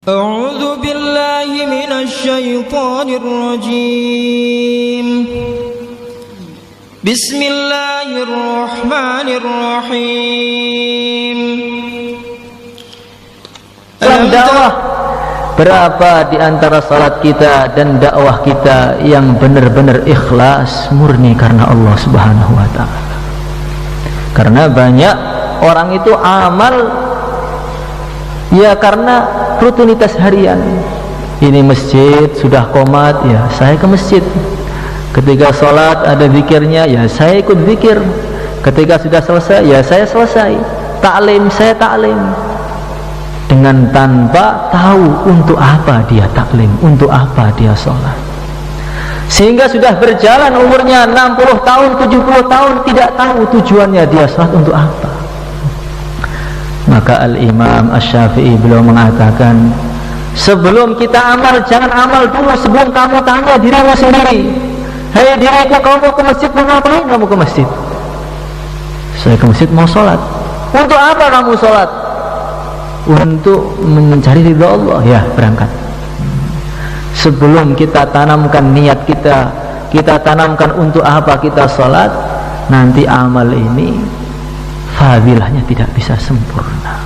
أعوذ بالله من الشيطان الرجيم بسم الله الرحمن الرحيم. Dalam dakwah, berapa di antara salat kita dan dakwah kita yang benar-benar ikhlas murni karena Allah Subhanahu wa taala? Karena banyak orang itu amal ya karena rutinitas harian. Ini masjid sudah qomat, ya saya ke masjid. Ketika sholat ada zikirnya, ya saya ikut zikir. Ketika sudah selesai, ya saya selesai. Taklim, saya taklim. Dengan tanpa tahu untuk apa dia taklim, untuk apa dia sholat. Sehingga sudah berjalan umurnya 60 tahun, 70 tahun, tidak tahu tujuannya dia sholat untuk apa. Maka Al-Imam Asy-Syafi'i beliau mengatakan, sebelum kita amal, jangan amal dulu sebelum kamu tanya dirimu sendiri. Hei diriku, kamu ke masjid mau ngapain? Kamu ke masjid? Saya ke masjid mau sholat. Untuk apa kamu sholat? Untuk mencari ridha Allah. Ya, berangkat. Sebelum kita tanamkan niat kita tanamkan untuk apa kita sholat, nanti amal ini fadilahnya tidak bisa sempurna.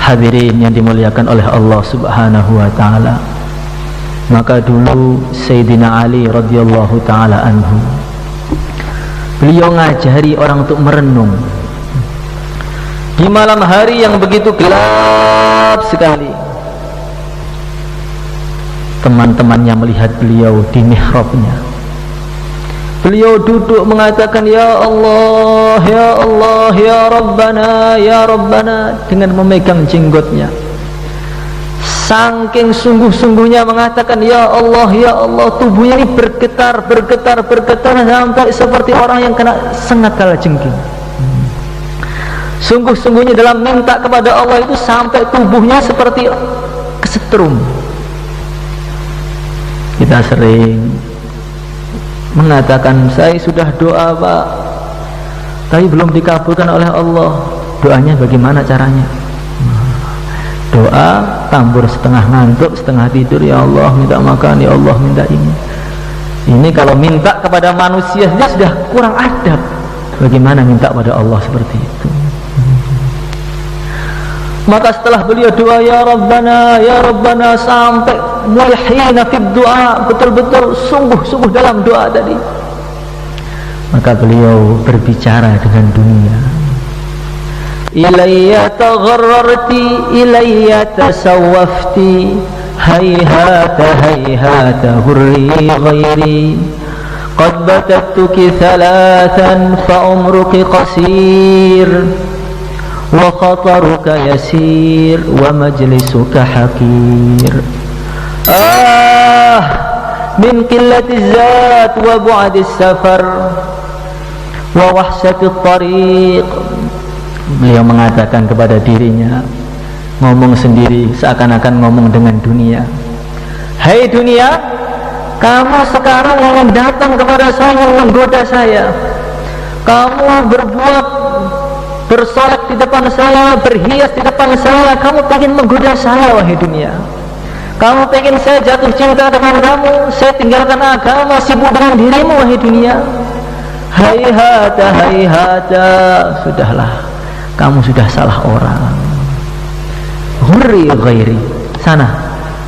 Hadirin yang dimuliakan oleh Allah Subhanahu wa taala, maka dulu Sayyidina Ali radhiyallahu taala anhu, beliau ngajari orang untuk merenung di malam hari yang begitu gelap sekali. Teman-temannya melihat beliau di mihrabnya. Beliau duduk mengatakan, ya Allah, ya Allah, ya Rabbana, ya Rabbana, dengan memegang jenggotnya. Saking sungguh-sungguhnya mengatakan, ya Allah, ya Allah, tubuhnya ini bergetar sampai seperti orang yang kena sengat kalajengking. Sungguh-sungguhnya dalam minta kepada Allah itu sampai tubuhnya seperti kesetrum. Kita sering mengatakan, saya sudah doa Pak, tapi belum dikabulkan oleh Allah. Doanya bagaimana caranya? Doa tambur setengah ngantuk, setengah tidur. Ya Allah minta makan, ya Allah minta ini. Ini kalau minta kepada manusia dia sudah kurang adab. Bagaimana minta pada Allah seperti itu? Maka setelah beliau doa ya Rabbana sampai mulhina fid doa, betul-betul sungguh-sungguh dalam doa tadi, maka beliau berbicara dengan dunia. Ilayya tagharrarti, ilayya tasawwafti, hayhata hurri ghairi, qad batattuki thalathan fa umruki qasir, wa khataruka yasir, wa majlisuka hakir. Min qillati zat wa bu'adi safar wa wahsati tariq. Beliau mengatakan kepada dirinya, ngomong sendiri seakan-akan ngomong dengan dunia. Hai dunia, kamu sekarang yang datang kepada saya, menggoda saya. Kamu berbuat bersolat di depan saya, berhias di depan saya. Kamu ingin menggoda saya, wahai dunia. Kamu ingin saya jatuh cinta dengan kamu, saya tinggalkan agama, sibuk dengan dirimu, wahai dunia. Hayhata, sudahlah, kamu sudah salah orang. Hurri ghairi, sana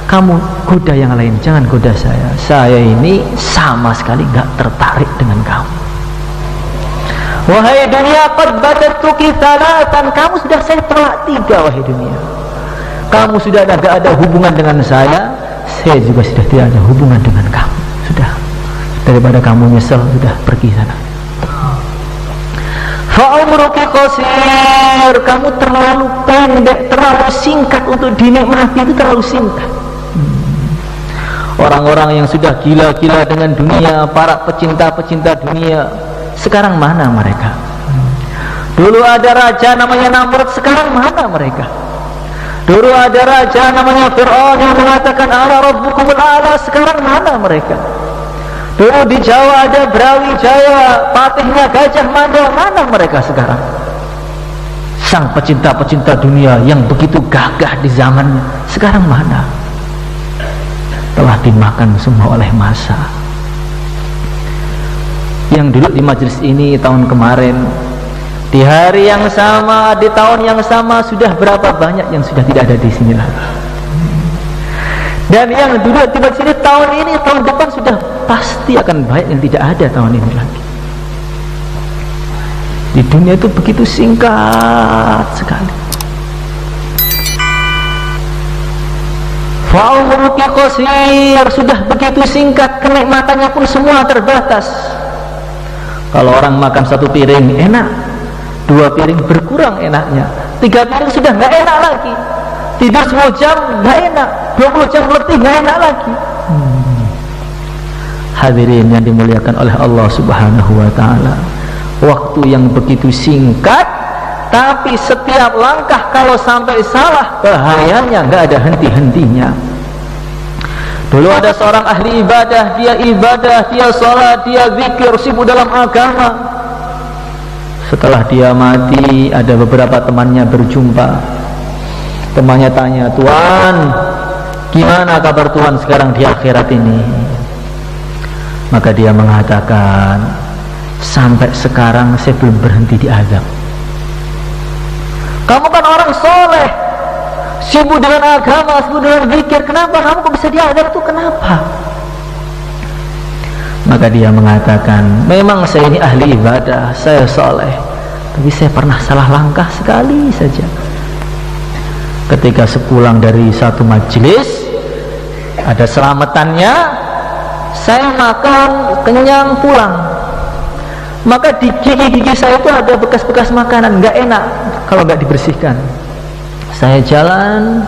kamu goda yang lain, jangan goda saya. Saya ini sama sekali gak tertarik dengan kamu. Wahai dunia, qad batattuki thalathan, kamu sudah saya tolak 3, wahai dunia. Kamu sudah gak ada hubungan dengan saya juga sudah tidak ada hubungan dengan kamu. Sudah, daripada kamu nyesel, sudah pergi sana. Fa umruki qasir, kamu terlalu pendek, terlalu singkat untuk dinikmati, itu terlalu singkat. Orang-orang yang sudah gila-gila dengan dunia, para pecinta-pecinta dunia, sekarang mana mereka? Dulu ada raja namanya Namrud, sekarang mana mereka? Dulu ada raja namanya Fir'aun yang mengatakan ana rabbukumul a'la, sekarang mana mereka? Dulu di Jawa ada Brawijaya, patihnya Gajah Mada, mana mereka sekarang? sang pecinta-pecinta dunia yang begitu gagah di zamannya, Sekarang mana? Telah dimakan semua oleh massa. Yang duduk di majelis ini tahun kemarin, di hari yang sama, di tahun yang sama, sudah berapa banyak yang sudah tidak ada di sini lagi. Dan yang duduk di majelis ini tahun ini, tahun depan sudah pasti akan banyak yang tidak ada tahun ini lagi. Di dunia itu begitu singkat sekali. Fa'umruki qasir, sudah begitu singkat, kenikmatannya pun semua terbatas. Kalau orang makan satu piring enak, 2 piring berkurang enaknya, 3 piring sudah nggak enak lagi, tidur 10 jam nggak enak, 20 jam letih nggak enak lagi. Hadirin yang dimuliakan oleh Allah Subhanahu wa ta'ala, waktu yang begitu singkat, tapi setiap langkah kalau sampai salah, bahayanya nggak ada henti-hentinya. Dulu ada seorang ahli ibadah, dia sholat, dia zikir, sibuk dalam agama. Setelah dia mati, ada beberapa temannya berjumpa. Temannya tanya, "Tuan, gimana kabar Tuan sekarang di akhirat ini?" Maka dia mengatakan, "Sampai sekarang saya belum berhenti diazab." "Kamu kan orang soleh, sibuk dengan agama, sibuk dengan zikir, kenapa kamu kok bisa diazab tuh, kenapa?" Maka dia mengatakan, "Memang saya ini ahli ibadah, saya soleh, tapi saya pernah salah langkah sekali saja. Ketika sepulang dari satu majelis, ada selamatannya, saya makan kenyang pulang, maka di gigi-gigi saya itu ada bekas-bekas makanan, nggak enak kalau nggak dibersihkan. Saya jalan,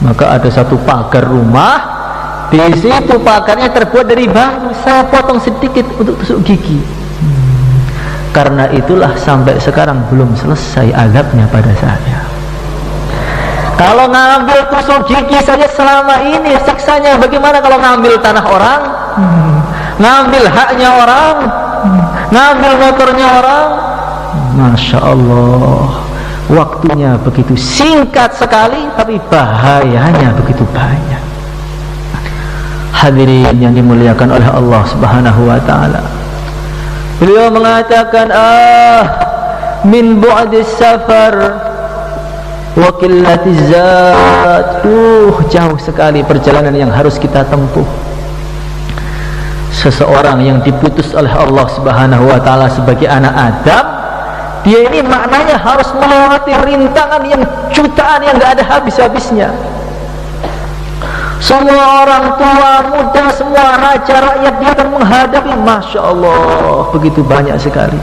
maka ada satu pagar rumah, di situ pagarnya terbuat dari bambu, saya potong sedikit untuk tusuk gigi. Karena itulah sampai sekarang belum selesai azabnya pada saya. Kalau ngambil tusuk gigi saja selama ini siksanya, bagaimana kalau ngambil tanah orang, ngambil haknya orang, ngambil motornya orang?" Masya Allah, waktunya begitu singkat sekali, tapi bahayanya begitu banyak. Hadirin yang dimuliakan oleh Allah Subhanahu wa ta'ala, beliau mengatakan, min bu'dis safar wa qillatiz zat. Jauh sekali perjalanan yang harus kita tempuh. Seseorang yang diputus oleh Allah Subhanahu wa ta'ala sebagai anak Adam, dia ini maknanya harus melewati rintangan yang jutaan yang gak ada habis-habisnya. Semua orang tua, muda, semua raja, rakyat, dia akan menghadapi, Masya Allah, begitu banyak sekali.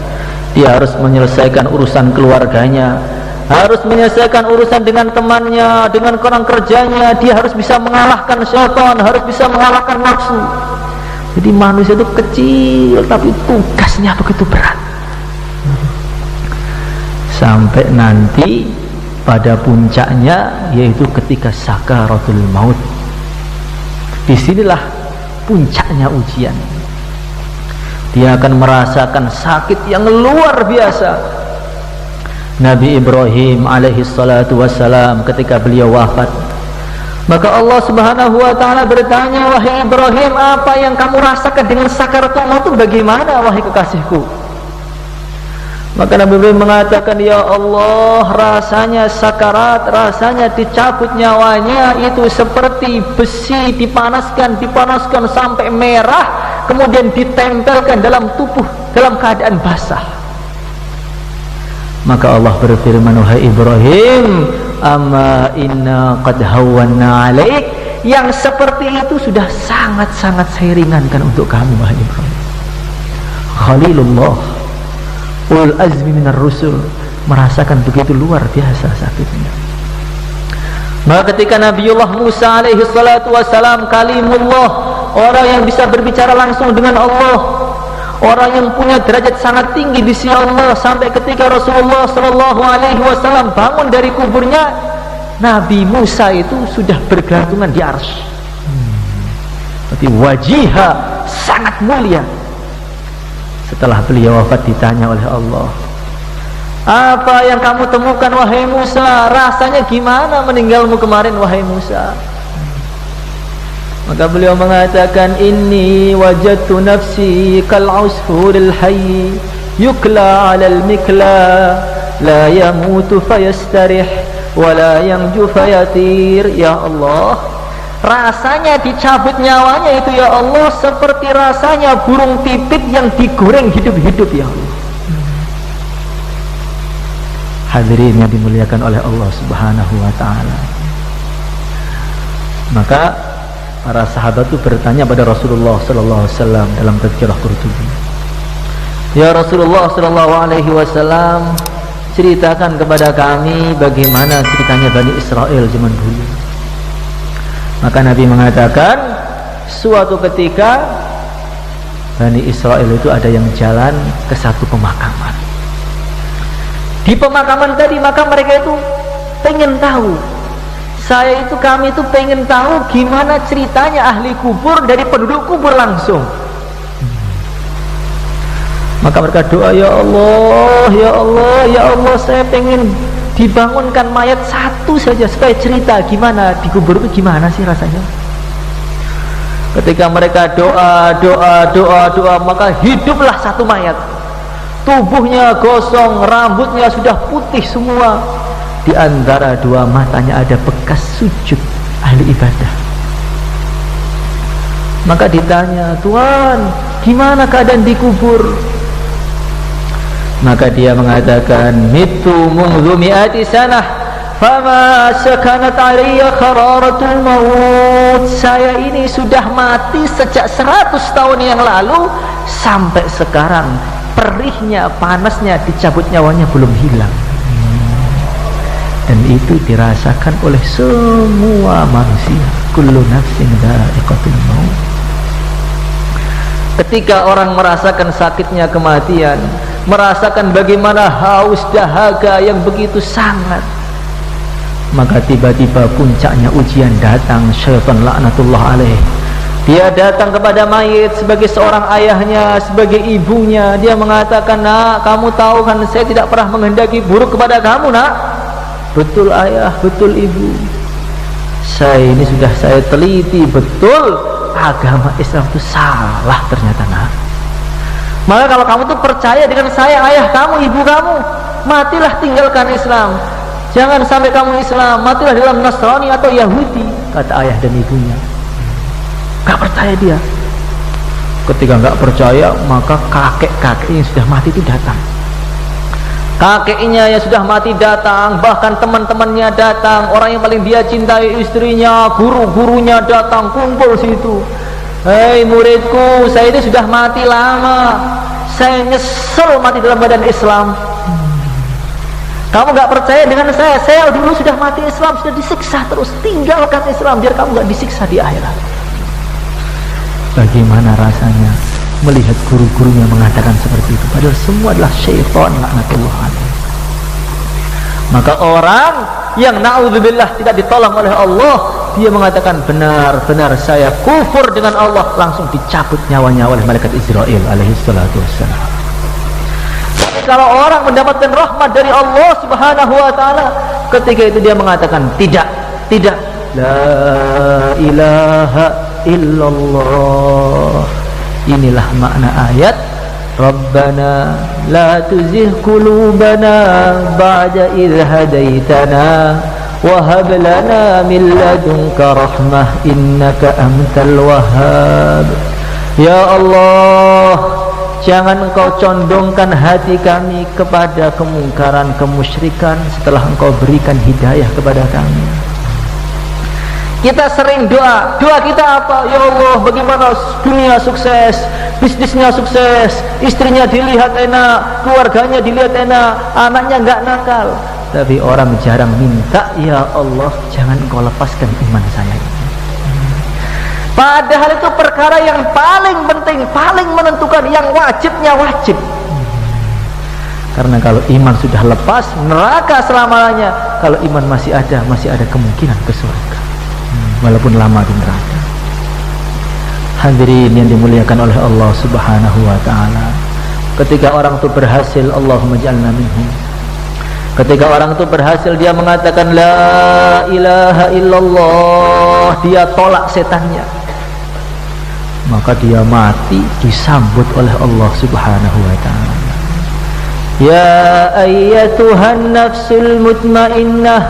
Dia harus menyelesaikan urusan keluarganya, harus menyelesaikan urusan dengan temannya, dengan orang kerjanya. Dia harus bisa mengalahkan syaitan, harus bisa mengalahkan nafsu. Jadi manusia itu kecil, tapi tugasnya begitu berat. Sampai nanti pada puncaknya, yaitu ketika sakaratul maut. Disinilah puncaknya ujian. Dia akan merasakan sakit yang luar biasa. Nabi Ibrahim alaihi salatu wassalam, ketika beliau wafat, maka Allah Subhanahu wa ta'ala bertanya, "Wahai Ibrahim, apa yang kamu rasakan dengan sakaratul maut itu bagaimana, wahai kekasihku?" Maka Nabi Ibrahim mengatakan, "Ya Allah, rasanya sakarat, rasanya dicabut nyawanya itu seperti besi dipanaskan sampai merah, kemudian ditempelkan dalam tubuh dalam keadaan basah." Maka Allah berfirman, "Wahai Ibrahim, amma inna qad hawwanna alaik." Yang seperti itu sudah sangat-sangat saya ringankan untuk kamu, wahai Ibrahim. Khalilullah, ulul azmi minar rusul, merasakan begitu luar biasa sakitnya. Maka ketika Nabiullah Musa alaihi salatu wassalam, kalimullah, orang yang bisa berbicara langsung dengan Allah, orang yang punya derajat sangat tinggi di sisi Allah, sampai ketika Rasulullah sallallahu alaihi wasallam bangun dari kuburnya, Nabi Musa itu sudah bergelantungan di arsy. Berarti wajiha, sangat mulia. Setelah beliau wafat ditanya oleh Allah, Apa yang kamu temukan wahai Musa? Rasanya gimana meninggalmu kemarin wahai Musa? Maka beliau mengatakan, inni wajadtu nafsi kal usfuril hayy yukla 'alal mikla la yamutu fayastarih wa la yanju fayatir. Ya Allah, rasanya dicabut nyawanya itu ya Allah seperti rasanya burung pipit yang digoreng hidup-hidup ya Allah. Hadirin yang dimuliakan oleh Allah Subhanahu wa taala. Maka para sahabat itu bertanya pada Rasulullah sallallahu alaihi wasallam dalam tafsirah Qurtubi, ya Rasulullah sallallahu alaihi wasallam, ceritakan kepada kami bagaimana ceritanya Bani Israel zaman dulu. Maka Nabi mengatakan, suatu ketika Bani Israel itu ada yang jalan ke satu pemakaman. Di pemakaman tadi maka mereka itu pengen tahu, kami itu pengen tahu gimana ceritanya ahli kubur dari penduduk kubur langsung. Maka mereka doa, ya Allah, ya Allah, ya Allah, saya pengen dibangunkan mayat satu saja supaya cerita gimana di kubur itu gimana sih rasanya. Ketika mereka doa, maka hiduplah satu mayat. Tubuhnya gosong, rambutnya sudah putih semua. Di antara dua matanya ada bekas sujud ahli ibadah. Maka ditanya, Tuhan, gimana keadaan di kubur? Maka dia mengatakan, mitu mundu mi'ati sanah fama sakanat alaiya khararatul maut. Saya ini sudah mati sejak 100 tahun yang lalu, sampai sekarang perihnya, panasnya, dicabut nyawanya belum hilang. Dan itu dirasakan oleh semua manusia. Kullu nafsin dha'iqatul maut. Ketika orang merasakan sakitnya kematian, merasakan bagaimana haus dahaga yang begitu sangat, maka tiba-tiba puncaknya ujian datang. Syaitan laknatullah alaih, dia datang kepada mayit sebagai seorang ayahnya, sebagai ibunya. Dia mengatakan, nak, kamu tahu kan saya tidak pernah menghendaki buruk kepada kamu, nak. Betul ayah, betul ibu, saya ini sudah saya teliti betul, agama Islam itu salah ternyata, nak. Maka kalau kamu tuh percaya dengan saya, ayah kamu, ibu kamu, matilah tinggalkan Islam. Jangan sampai kamu Islam, matilah dalam Nasrani atau Yahudi, kata ayah dan ibunya. Gak percaya dia. Ketika gak percaya, maka kakek-kakek yang sudah mati itu datang. Kakeknya yang sudah mati datang, bahkan teman-temannya datang, orang yang paling dia cintai, istrinya, guru-gurunya datang, kumpul situ. Hei muridku, saya ini sudah mati lama, saya nyesel mati dalam badan Islam. Kamu gak percaya dengan saya dulu sudah mati Islam, sudah disiksa terus. Tinggalkan Islam biar kamu gak disiksa di akhirat. Bagaimana rasanya melihat guru-gurunya mengatakan seperti itu, padahal semua adalah syaitan laknatullah alaih. Maka orang yang na'udzubillah tidak ditolong oleh Allah, dia mengatakan, benar-benar saya kufur dengan Allah, langsung dicabut nyawanya oleh malaikat Israel alaihi salatu wassalam. Kalau orang mendapatkan rahmat dari Allah Subhanahu wa taala, ketika itu dia mengatakan tidak, la ilaha illallah. Inilah makna ayat Rabbana la tuzigh qulubana ba'da idh hadaitana wa hab lana min ladunka rahmah innaka antal wahhab. Ya Allah, jangan engkau condongkan hati kami kepada kemungkaran, kemusyrikan setelah engkau berikan hidayah kepada kami. Kita sering doa kita apa? Ya Allah, bagaimana dunia sukses, bisnisnya sukses, istrinya dilihat enak, keluarganya dilihat enak, anaknya enggak nakal. Tapi orang jarang minta, ya Allah, jangan engkau lepaskan iman saya ini. Padahal itu perkara yang paling penting, paling menentukan, yang wajibnya wajib. Karena kalau iman sudah lepas, neraka selamanya. Kalau iman masih ada kemungkinan ke surga, walaupun lama di neraka. Hadirin yang dimuliakan oleh Allah Subhanahu wa taala, ketika orang itu berhasil, Allahumma ja'alna minhum, Ketika orang itu berhasil dia mengatakan la ilaha illallah, dia tolak setannya, maka dia mati disambut oleh Allah Subhanahu wa taala. Ya ayyatuhan nafsul mutmainnah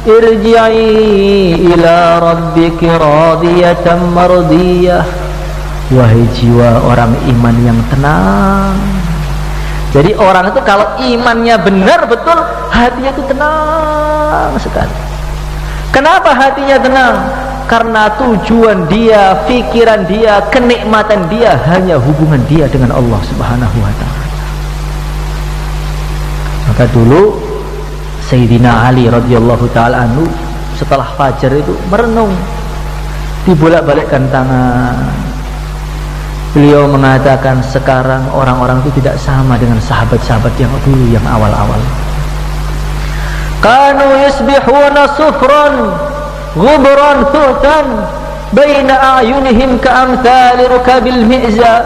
irji'i ila rabbiki radiyatan mardiyah. Wahai jiwa orang iman yang tenang. Jadi orang itu kalau imannya benar betul, hatinya itu tenang sekali. Kenapa hatinya tenang? Karena tujuan dia, pikiran dia, kenikmatan dia hanya hubungan dia dengan Allah Subhanahu wa taala. Maka dulu Sayyidina Ali radhiyallahu taala anhu setelah fajar itu merenung, dibolak-balikkan tangan. Beliau mengatakan sekarang orang-orang itu tidak sama dengan sahabat-sahabat yang dulu, yang awal-awal. Kanu yusbihuna sufran ghubran thutan baina a'yunihim ka'amthali rukabil mi'za.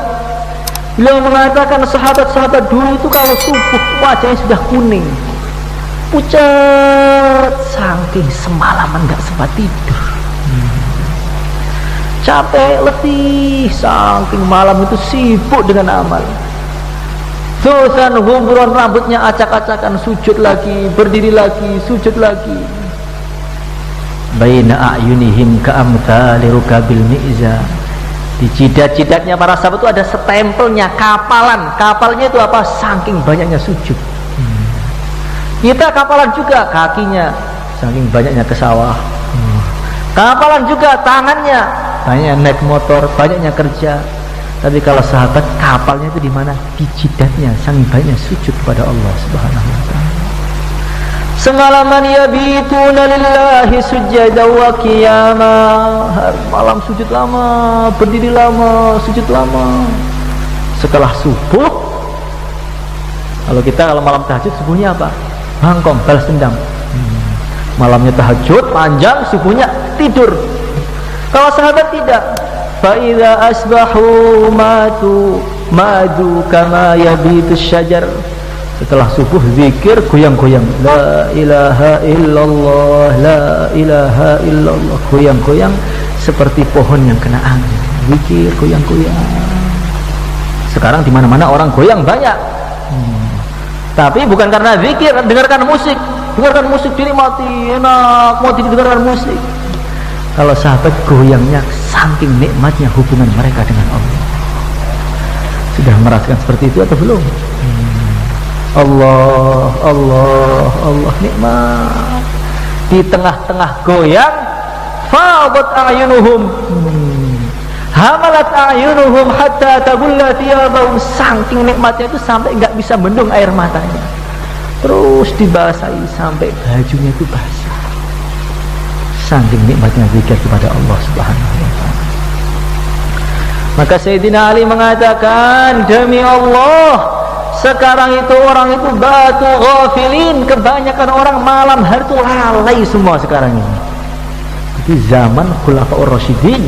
Beliau mengatakan sahabat-sahabat dulu itu kalau subuh wajahnya sudah kuning, pucat, saking semalaman gak sempat tidur, capek, letih, saking malam itu sibuk dengan amal. Thutan ghubran, rambutnya acak-acakan, sujud lagi, berdiri lagi, sujud lagi. Baina a'yunihim ka'amthali rukabil mi'za. Di jidat-jidatnya para sahabat itu ada stempelnya, kapalan. Kapalnya itu apa? Saking banyaknya sujud. Kita kapalan juga, kakinya saking banyaknya ke sawah. Kapalan juga tangannya, banyaknya naik motor, banyaknya kerja. Tapi kalau sahabat, kapalnya itu di mana? Di jidatnya, saking banyaknya sujud kepada Allah Subhanahu wa taala. Semalaman yabituna lillahi sujada wa qiyama. Malam sujud lama, berdiri lama, sujud lama. Setelah subuh, kalau malam tahajud, subuhnya apa? Bangkong, balas dendam. Malamnya tahajud panjang, subuhnya tidur. Kalau sahabat tidak, fa idza asbahu madu kama yabitu syajar. Setelah subuh zikir, goyang-goyang, la ilaha illallah, la ilaha illallah, goyang-goyang seperti pohon yang kena angin. Zikir, goyang-goyang. Sekarang di mana-mana orang goyang banyak. Tapi bukan karena zikir, dengarkan musik dinikmati, enak, mau didengarkan musik. Kalau sahabat goyangnya saking nikmatnya hubungan mereka dengan Allah. Sudah merasakan seperti itu atau belum? Allah, Allah, Allah, nikmat. Di tengah-tengah goyang, fadat a'yunuhum, hamalat a'yunuhum hatta tabulla thiyabahum. Saking nikmatnya itu sampai nggak bisa bendung air matanya. Terus dibasahi sampai bajunya itu basah. Saking nikmatnya zikir kepada Allah Subhanahu wa taala. Maka Sayyidina Ali mengatakan, demi Allah, sekarang itu orang itu batu ghafilin. Kebanyakan orang malam hari itu lalai semua sekarang ini. Itu zaman Khulafaur Rasyidin.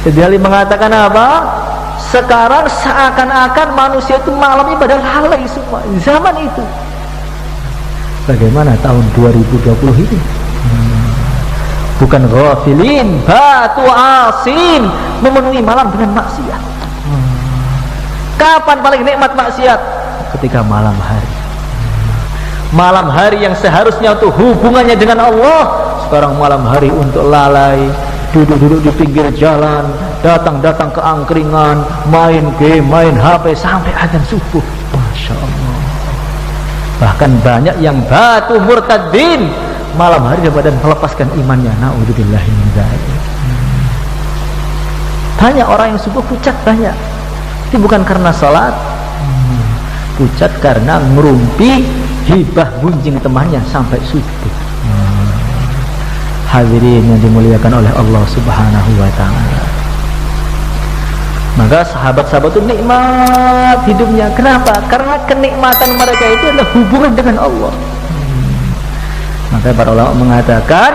Jadi Ali mengatakan apa? Sekarang seakan-akan manusia itu malamnya pada lalai semua. Zaman itu. Bagaimana tahun 2020 ini? Bukan ghafilin, batu asin, memenuhi malam dengan maksiat. Kapan paling nikmat maksiat? Ketika malam hari. Malam hari yang seharusnya untuk hubungannya dengan Allah, sekarang malam hari untuk lalai, duduk-duduk di pinggir jalan, datang-datang ke angkringan, main game, main HP sampai azan subuh. Masya Allah. Bahkan banyak yang batu murtadin malam hari daripada melepaskan imannya. Na'udzubillahi min dzalik. Banyak orang yang subuh pucat, banyak. Itu bukan karena salat, pucat karena ngerumpi hibah bunjing temannya sampai subuh. Hadirin yang dimuliakan oleh Allah Subhanahu wa taala. Maka sahabat-sahabat itu nikmat hidupnya. Kenapa? Karena kenikmatan mereka itu adalah hubungan dengan Allah. Maka para ulama mengatakan,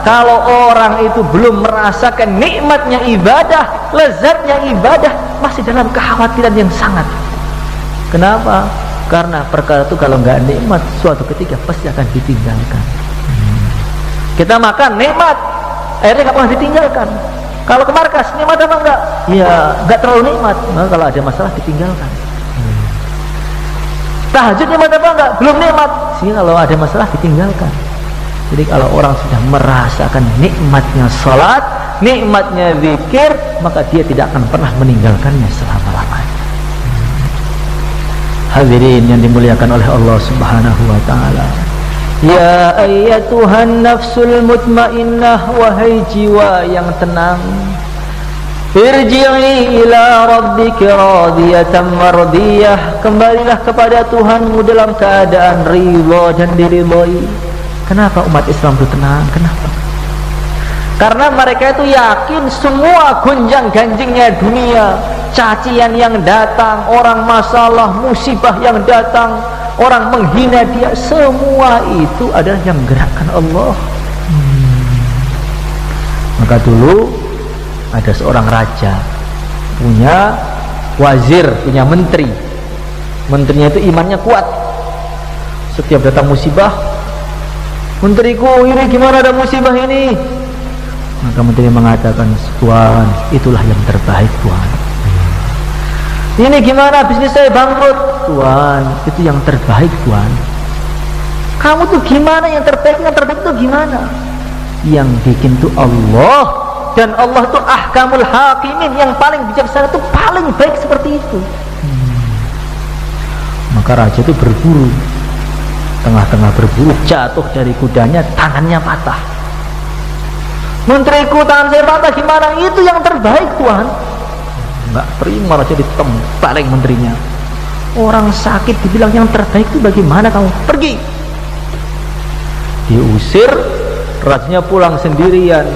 kalau orang itu belum merasakan nikmatnya ibadah, lezatnya ibadah, masih dalam kekhawatiran yang sangat. Kenapa? Karena perkara itu kalau nggak nikmat, suatu ketika pasti akan ditinggalkan. Kita makan nikmat, akhirnya nggak pernah ditinggalkan. Kalau ke markas nikmat apa enggak? Ya nggak terlalu nikmat. Maka kalau ada masalah ditinggalkan. Tahajud nikmat apa enggak? Belum nikmat. Sehingga kalau ada masalah ditinggalkan. Jadi kalau orang sudah merasakan nikmatnya salat, nikmatnya zikir, maka dia tidak akan pernah meninggalkannya selama-lamanya. Hadirin yang dimuliakan oleh Allah Subhanahu wa taala. Ya ayyatuhan nafsul mutmainnah, wahai jiwa yang tenang, irji'i ila rabbika radiyatan mardiyah, kembalilah kepada Tuhanmu dalam keadaan ridha dan diridhai. Kenapa umat Islam itu tenang? Kenapa? Karena mereka itu yakin semua gonjang-ganjingnya dunia, cacian yang datang, orang masalah, musibah yang datang, orang menghina dia, semua itu adalah yang gerakkan Allah. Maka dulu ada seorang raja, punya wazir, punya menteri. Menterinya itu imannya kuat. Setiap datang musibah, menteriku ini gimana ada musibah ini? Maka menteri mengatakan, Tuhan, itulah yang terbaik Tuhan. Ini gimana bisnis saya bangkrut? Tuhan, itu yang terbaik Tuhan. Kamu tuh gimana yang terbaik? Yang terbaik itu gimana? Yang bikin tuh Allah, dan Allah tuh ahkamul hakimin, yang paling bijaksana itu paling baik seperti itu. Maka raja itu berburu, tengah-tengah berburu jatuh dari kudanya, tangannya patah. Menteriku, tangan saya patah, gimana? Itu yang terbaik Tuhan. Nggak terima, raja ditempeleng menterinya. Orang sakit dibilang yang terbaik itu bagaimana kamu? Pergi. Diusir, rajanya pulang sendirian.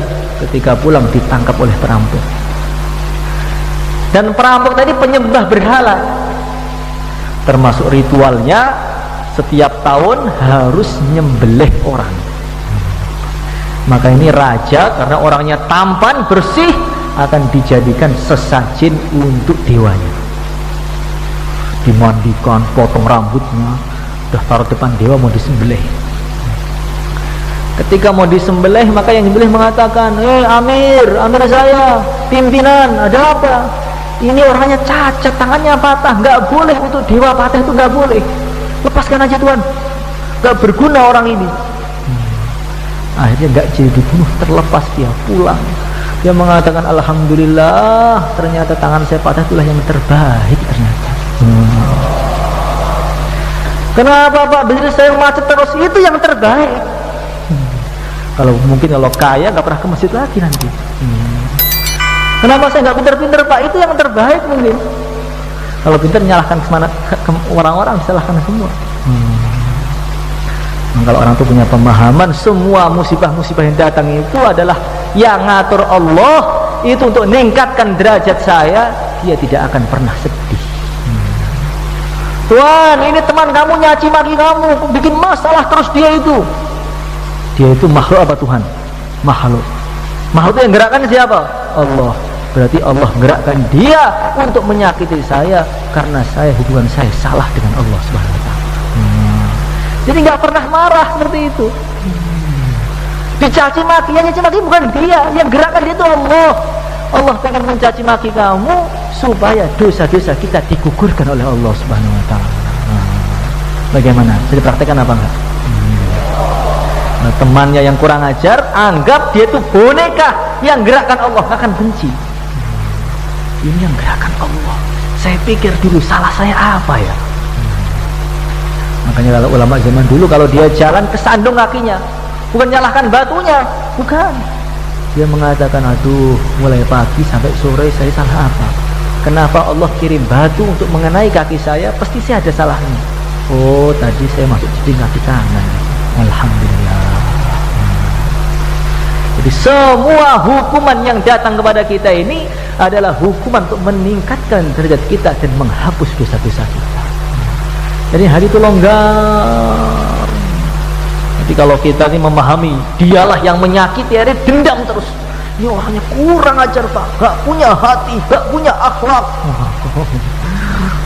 Ketika pulang ditangkap oleh perampok. Dan perampok tadi penyembah berhala. Termasuk ritualnya, setiap tahun harus nyembelih orang. Maka ini raja, karena orangnya tampan, bersih, akan dijadikan sesajen untuk dewanya. Dimandikan, potong rambutnya, udah taruh depan dewa mau disembelih. Ketika mau disembelih, maka yang disembelih mengatakan, Amir saya, pimpinan, ada apa? Ini orangnya cacat, tangannya patah, nggak boleh untuk dewa patah itu nggak boleh. Lepaskan aja Tuhan, nggak berguna orang ini. Akhirnya nggak jadi dibunuh, terlepas dia pulang. Dia mengatakan, alhamdulillah, ternyata tangan saya patah itulah yang terbaik ternyata. Kenapa Pak? Bisnis saya macet terus, itu yang terbaik. Kalau mungkin kalau kaya nggak pernah ke masjid lagi nanti. Kenapa saya nggak pinter-pinter Pak? Itu yang terbaik mungkin. Kalau pinter nyalahkan kemana, ke orang-orang, salahkan semua. Kalau orang itu punya pemahaman, semua musibah-musibah yang datang itu adalah yang ngatur Allah, itu untuk meningkatkan derajat saya, dia tidak akan pernah sedih. Tuhan, ini teman kamu nyaci maki kamu, bikin masalah terus dia itu makhluk apa Tuhan? Makhluk itu yang gerakkan siapa? Allah. Berarti Allah gerakkan dia untuk menyakiti saya, karena hubungan saya salah dengan Allah Subhanahu wa ta'ala. Jadi nggak pernah marah seperti itu. Dicaci maki, yang caci maki bukan dia, yang gerakkan dia itu Allah. Allah pengen mencaci maki kamu supaya dosa-dosa kita digugurkan oleh Allah Subhanahu wa ta'ala. Bagaimana? Bisa dipraktekkan apa enggak? Nah, temannya yang kurang ajar, anggap dia itu boneka yang gerakkan Allah, akan benci. Ini yang gerakkan Allah. Saya pikir dulu salah saya apa ya? Makanya kalau ulama zaman dulu, kalau dia jalan kesandung kakinya, bukan nyalahkan batunya, bukan. Dia mengatakan, aduh, mulai pagi sampai sore saya salah apa? Kenapa Allah kirim batu untuk mengenai kaki saya? Pasti saya ada salahnya. Oh, tadi saya masuk jadi kaki kanan. Alhamdulillah. Jadi semua hukuman yang datang kepada kita ini adalah hukuman untuk meningkatkan derajat kita dan menghapus dosa-dosa kita. Jadi hari itu longgar. Jadi kalau kita ini memahami dialah yang menyakiti, hari dendam terus. Ini orangnya kurang ajar Pak, gak punya hati, gak punya akhlak.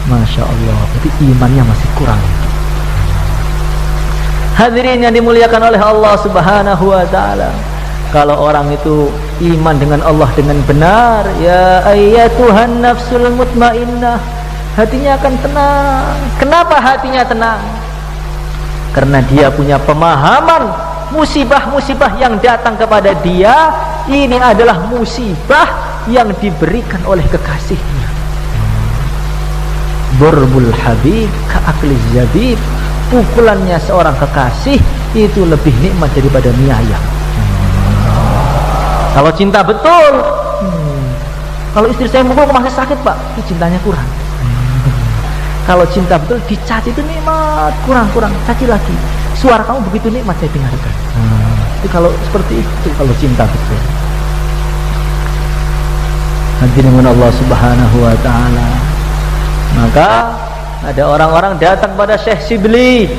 Masya Allah, berarti imannya masih kurang. Hadirin yang dimuliakan oleh Allah Subhanahu wa ta'ala, kalau orang itu iman dengan Allah dengan benar, ya ayyatuhan nafsul mutmainnah, hatinya akan tenang. Kenapa hatinya tenang? Karena dia punya pemahaman musibah-musibah yang datang kepada dia ini adalah musibah yang diberikan oleh kekasihnya. Burbul habib ka'akli zabib, pukulannya seorang kekasih itu lebih nikmat daripada mie ayam. Kalau cinta betul, kalau istri saya mukul kok masih sakit pak, itu cintanya kurang. Kalau cinta betul, dicaci itu nikmat, kurang, caci lagi. Suara kamu begitu nikmat saya dengarkan. Itu kalau seperti itu, kalau cinta betul. Hadirin Allah Subhanahu wa ta'ala. Maka ada orang-orang datang pada Syekh Sibli,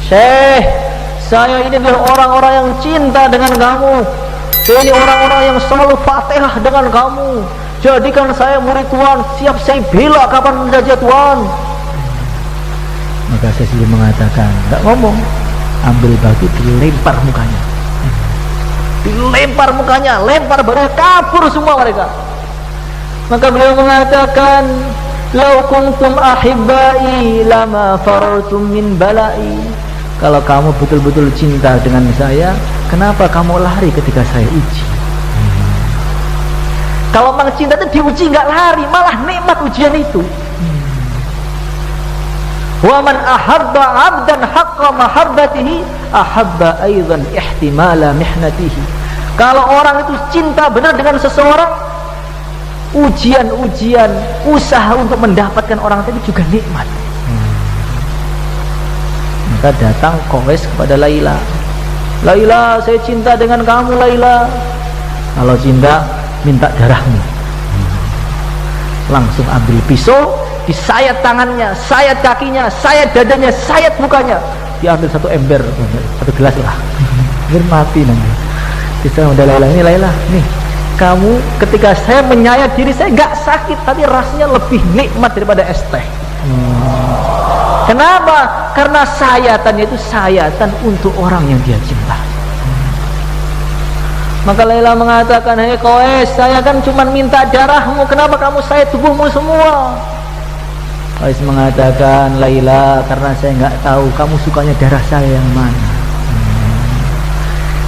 Syekh, saya ini adalah orang-orang yang cinta dengan kamu, saya ini orang-orang yang selalu fatihah dengan kamu, jadikan saya murid Tuhan, siap saya bela kapan saja Tuhan. Maka Syekh Sibli mengatakan, enggak ngomong, ambil batu dilempar mukanya, dilempar mukanya, lempar badannya, kabur semua mereka. Maka beliau mengatakan, lau kuntum ahibbai lama farartum min balai. Kalau kamu betul-betul cinta dengan saya, kenapa kamu lari ketika saya uji? Kalau memang cinta itu diuji nggak lari, malah nikmat ujian itu. Wa man ahabba 'abdan haqqa mahabbatihi ahabba aidan ihtimala mihnatihi. Kalau orang itu cinta benar dengan seseorang, ujian-ujian, usaha untuk mendapatkan orang itu juga nikmat. Maka datang Qais kepada Laila, Laila, saya cinta dengan kamu Laila. Kalau cinta, minta darahmu. Langsung ambil pisau, disayat tangannya, sayat kakinya, sayat dadanya, sayat mukanya. Diambil satu ember, satu gelas lah, biar mati nanti. Bisa udah Laila, ini Laila, nih kamu ketika saya menyayat diri saya nggak sakit, tapi rasanya lebih nikmat daripada es teh. Kenapa? Karena sayatannya itu sayatan untuk orang yang dia cinta. Maka Laila mengatakan, hei Qais, saya kan cuma minta darahmu, kenapa kamu sayat tubuhmu semua? Qais mengatakan, Laila, karena saya nggak tahu kamu sukanya darah saya yang mana.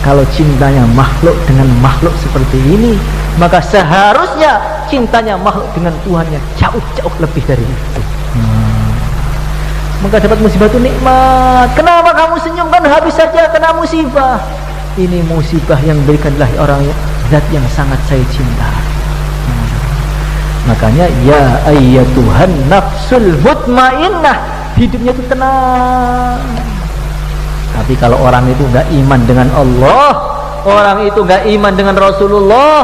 Kalau cintanya makhluk dengan makhluk seperti ini, maka seharusnya cintanya makhluk dengan Tuhannya jauh-jauh lebih dari itu. Maka dapat musibah itu nikmat. Kenapa kamu senyum? Kan habis saja kena musibah. Ini musibah yang berikanlah orang zat yang sangat saya cinta. Makanya ya ayyatuhan nafsul mutmainnah, hidupnya itu tenang. Tapi kalau orang itu nggak iman dengan Allah, orang itu nggak iman dengan Rasulullah,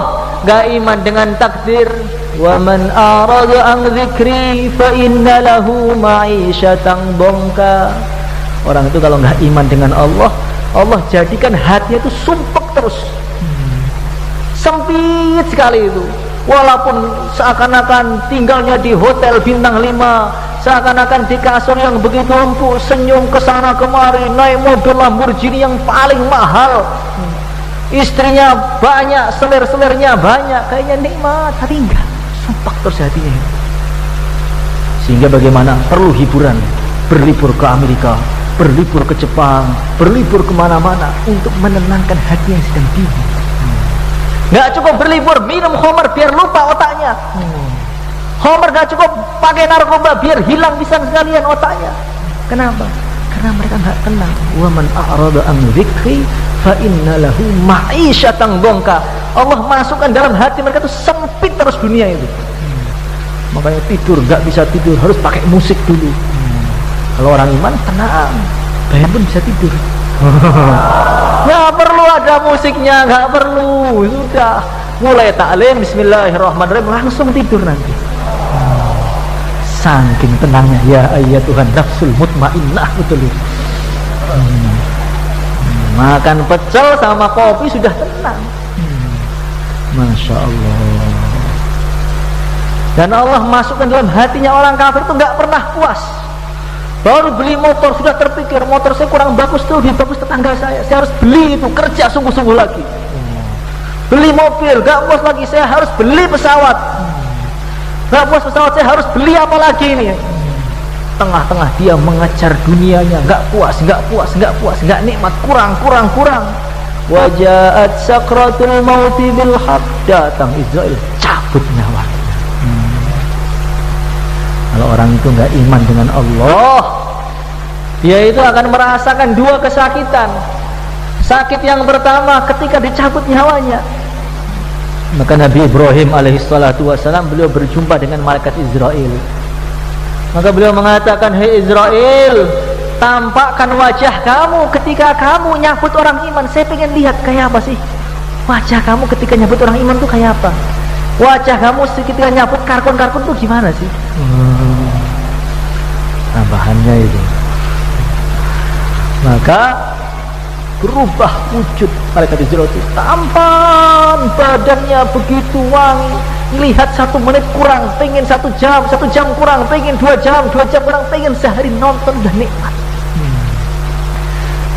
nggak iman dengan takdir, wa man arada an dzikri fa inna lahu ma'isyatan dhanka. Orang itu kalau nggak iman dengan Allah, Allah jadikan hatinya itu sumpek terus, sempit sekali itu. Walaupun seakan-akan tinggalnya di hotel bintang 5, seakan-akan di kasur yang begitu empuk, senyum ke sana kemari, naik mobil Lamborghini yang paling mahal, istrinya banyak, selir-selirnya banyak, kayaknya nikmat, tapi enggak, sumpah terus hatinya. Sehingga bagaimana? Perlu hiburan, berlibur ke Amerika, berlibur ke Jepang, berlibur kemana-mana untuk menenangkan hati yang sedang bingung. Nggak cukup berlibur minum khamar biar lupa otaknya. Khamar nggak cukup pakai narkoba biar hilang bisa sekalian otaknya. Kenapa? Karena mereka nggak tenang. Wa man a'rada an dzikri fa inna lahu ma'isyatan dhanka. Allah masukkan dalam hati mereka itu sempit terus dunia itu. Makanya tidur nggak bisa tidur, harus pakai musik dulu. Kalau orang iman tenang, bayan pun bisa tidur. Nggak perlu ada musiknya, nggak perlu, sudah mulai taklim bismillahirrahmanirrahim langsung tidur nanti. Saking tenangnya, ya ayat Tuhan nafsul mutmainnah, betul. Makan pecel sama kopi sudah tenang. Masya Allah. Dan Allah masukkan dalam hatinya orang kafir itu nggak pernah puas. Baru beli motor sudah terpikir, motor saya kurang bagus tuh, lebih bagus tetangga saya harus beli itu, kerja sungguh-sungguh lagi. Beli mobil, nggak puas lagi, saya harus beli pesawat. Nggak puas pesawat, saya harus beli apa lagi ini? Tengah-tengah dia mengejar dunianya, nggak puas, nggak nikmat, kurang. Wajaat sakratul mauti bil haq, datang Israel cabut nyawa. Kalau orang itu nggak iman dengan Allah, dia itu akan merasakan dua kesakitan. Sakit yang pertama ketika dicabut nyawanya. Maka Nabi Ibrahim alaihissalatu wassalam, beliau berjumpa dengan malaikat Israel. Maka beliau mengatakan, "Hei Israel, tampakkan wajah kamu ketika kamu nyabut orang iman. Saya pengen lihat kayak apa sih wajah kamu ketika nyabut orang iman tuh kayak apa. Wajah kamu ketika nyabut karkun tuh gimana sih?" Tambahannya itu. Maka berubah wujud malaikat Israel itu, tampan, badannya begitu wangi. Lihat 1 menit kurang, pengen 1 jam kurang, pengen 2 jam kurang, pengen sehari nonton dan nikmat.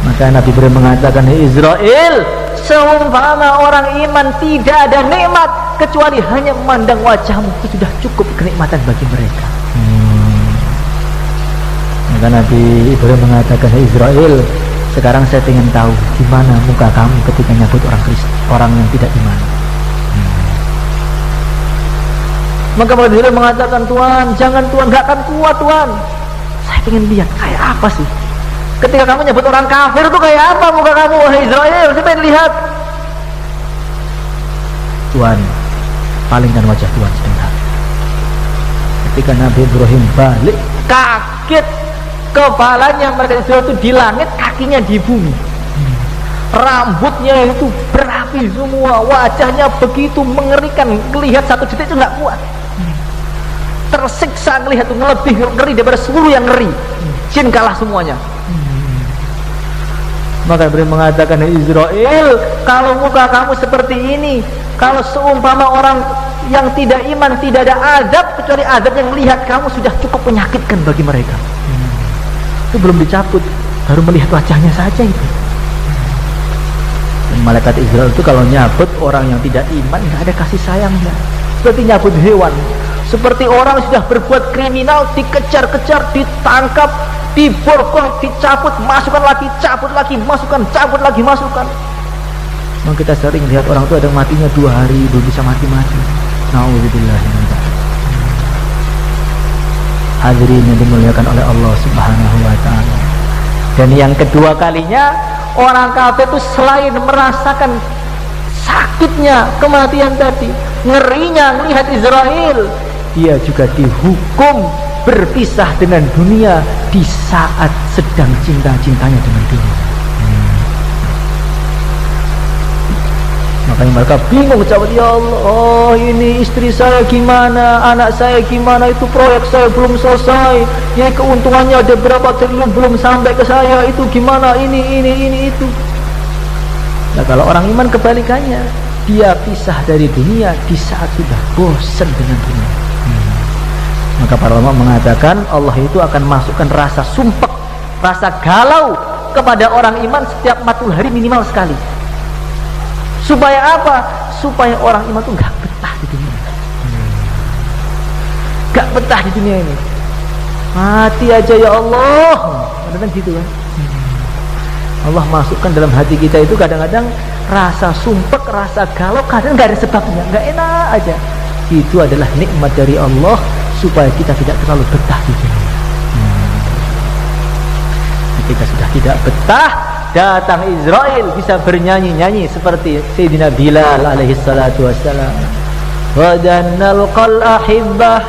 Maka Nabi Ibrahim mengatakan, "Hei Israel, seumpama orang iman tidak ada nikmat kecuali hanya memandang wajahmu, itu sudah cukup kenikmatan bagi mereka." Maka Nabi Ibrahim mengatakan, "Hei Israel, sekarang saya ingin tahu gimana muka kamu ketika nyabut orang yang tidak iman." Maka Nabi Ibrahim mengatakan, "Tuhan, jangan Tuhan, gak akan kuat Tuhan. Saya ingin lihat kayak apa sih ketika kamu nyebut orang kafir itu kayak apa muka kamu, wahai Israel, saya pengen lihat." Tuhan, palingkan wajah Tuhan sebentar. Ketika Nabi Ibrahim balik, kaget, kepalanya mereka Israel itu di langit, kakinya di bumi. Rambutnya itu berapi semua, wajahnya begitu mengerikan, melihat 1 detik itu nggak kuat. Tersiksa melihat itu, lebih ngeri daripada seluruh yang ngeri. Jin kalah semuanya. Maka Ibrahim mengatakan, "Hei Israel, kalau muka kamu seperti ini, kalau seumpama orang yang tidak iman tidak ada adab, kecuali adab yang melihat kamu sudah cukup menyakitkan bagi mereka." Itu belum dicabut, baru melihat wajahnya saja itu. Dan malaikat Israel itu kalau nyabut orang yang tidak iman nggak ada kasih sayangnya, seperti nyabut hewan. Seperti orang sudah berbuat kriminal, dikejar-kejar, ditangkap, diborgol, dicabut, masukkan lagi, cabut lagi, masukkan, cabut lagi, masukkan. Memang kita sering lihat orang itu ada matinya 2 hari belum bisa mati-mati. Nauzubillah. Hadirin yang dimuliakan oleh Allah Subhanahu wa ta'ala. Dan yang kedua kalinya, orang kafir itu selain merasakan sakitnya kematian tadi, ngerinya melihat Israel, dia juga dihukum berpisah dengan dunia di saat sedang cinta-cintanya dengan dunia. Makanya mereka bingung, jawab, "Ya Allah, ini istri saya gimana, anak saya gimana, itu proyek saya belum selesai, ya keuntungannya ada berapa triliun belum sampai ke saya, itu gimana, ini itu." Nah, kalau orang iman kebalikannya, dia pisah dari dunia di saat sudah bosan dengan dunia. Maka para ulama mengatakan Allah itu akan masukkan rasa sumpek, rasa galau kepada orang iman setiap 40 hari minimal sekali. Supaya apa? Supaya orang iman itu gak betah di dunia. Gak betah di dunia ini. Mati aja ya Allah. Kadang-kadang gitu kan. Allah masukkan dalam hati kita itu kadang-kadang rasa sumpek, rasa galau, kadang gak ada sebabnya, gak enak aja. Itu adalah nikmat dari Allah supaya kita tidak terlalu betah di dunia. Ketika sudah tidak betah, datang Israel bisa bernyanyi-nyanyi seperti Sayyidina Bilal alaihi salatu wassalam. Wa nalqal ahibbah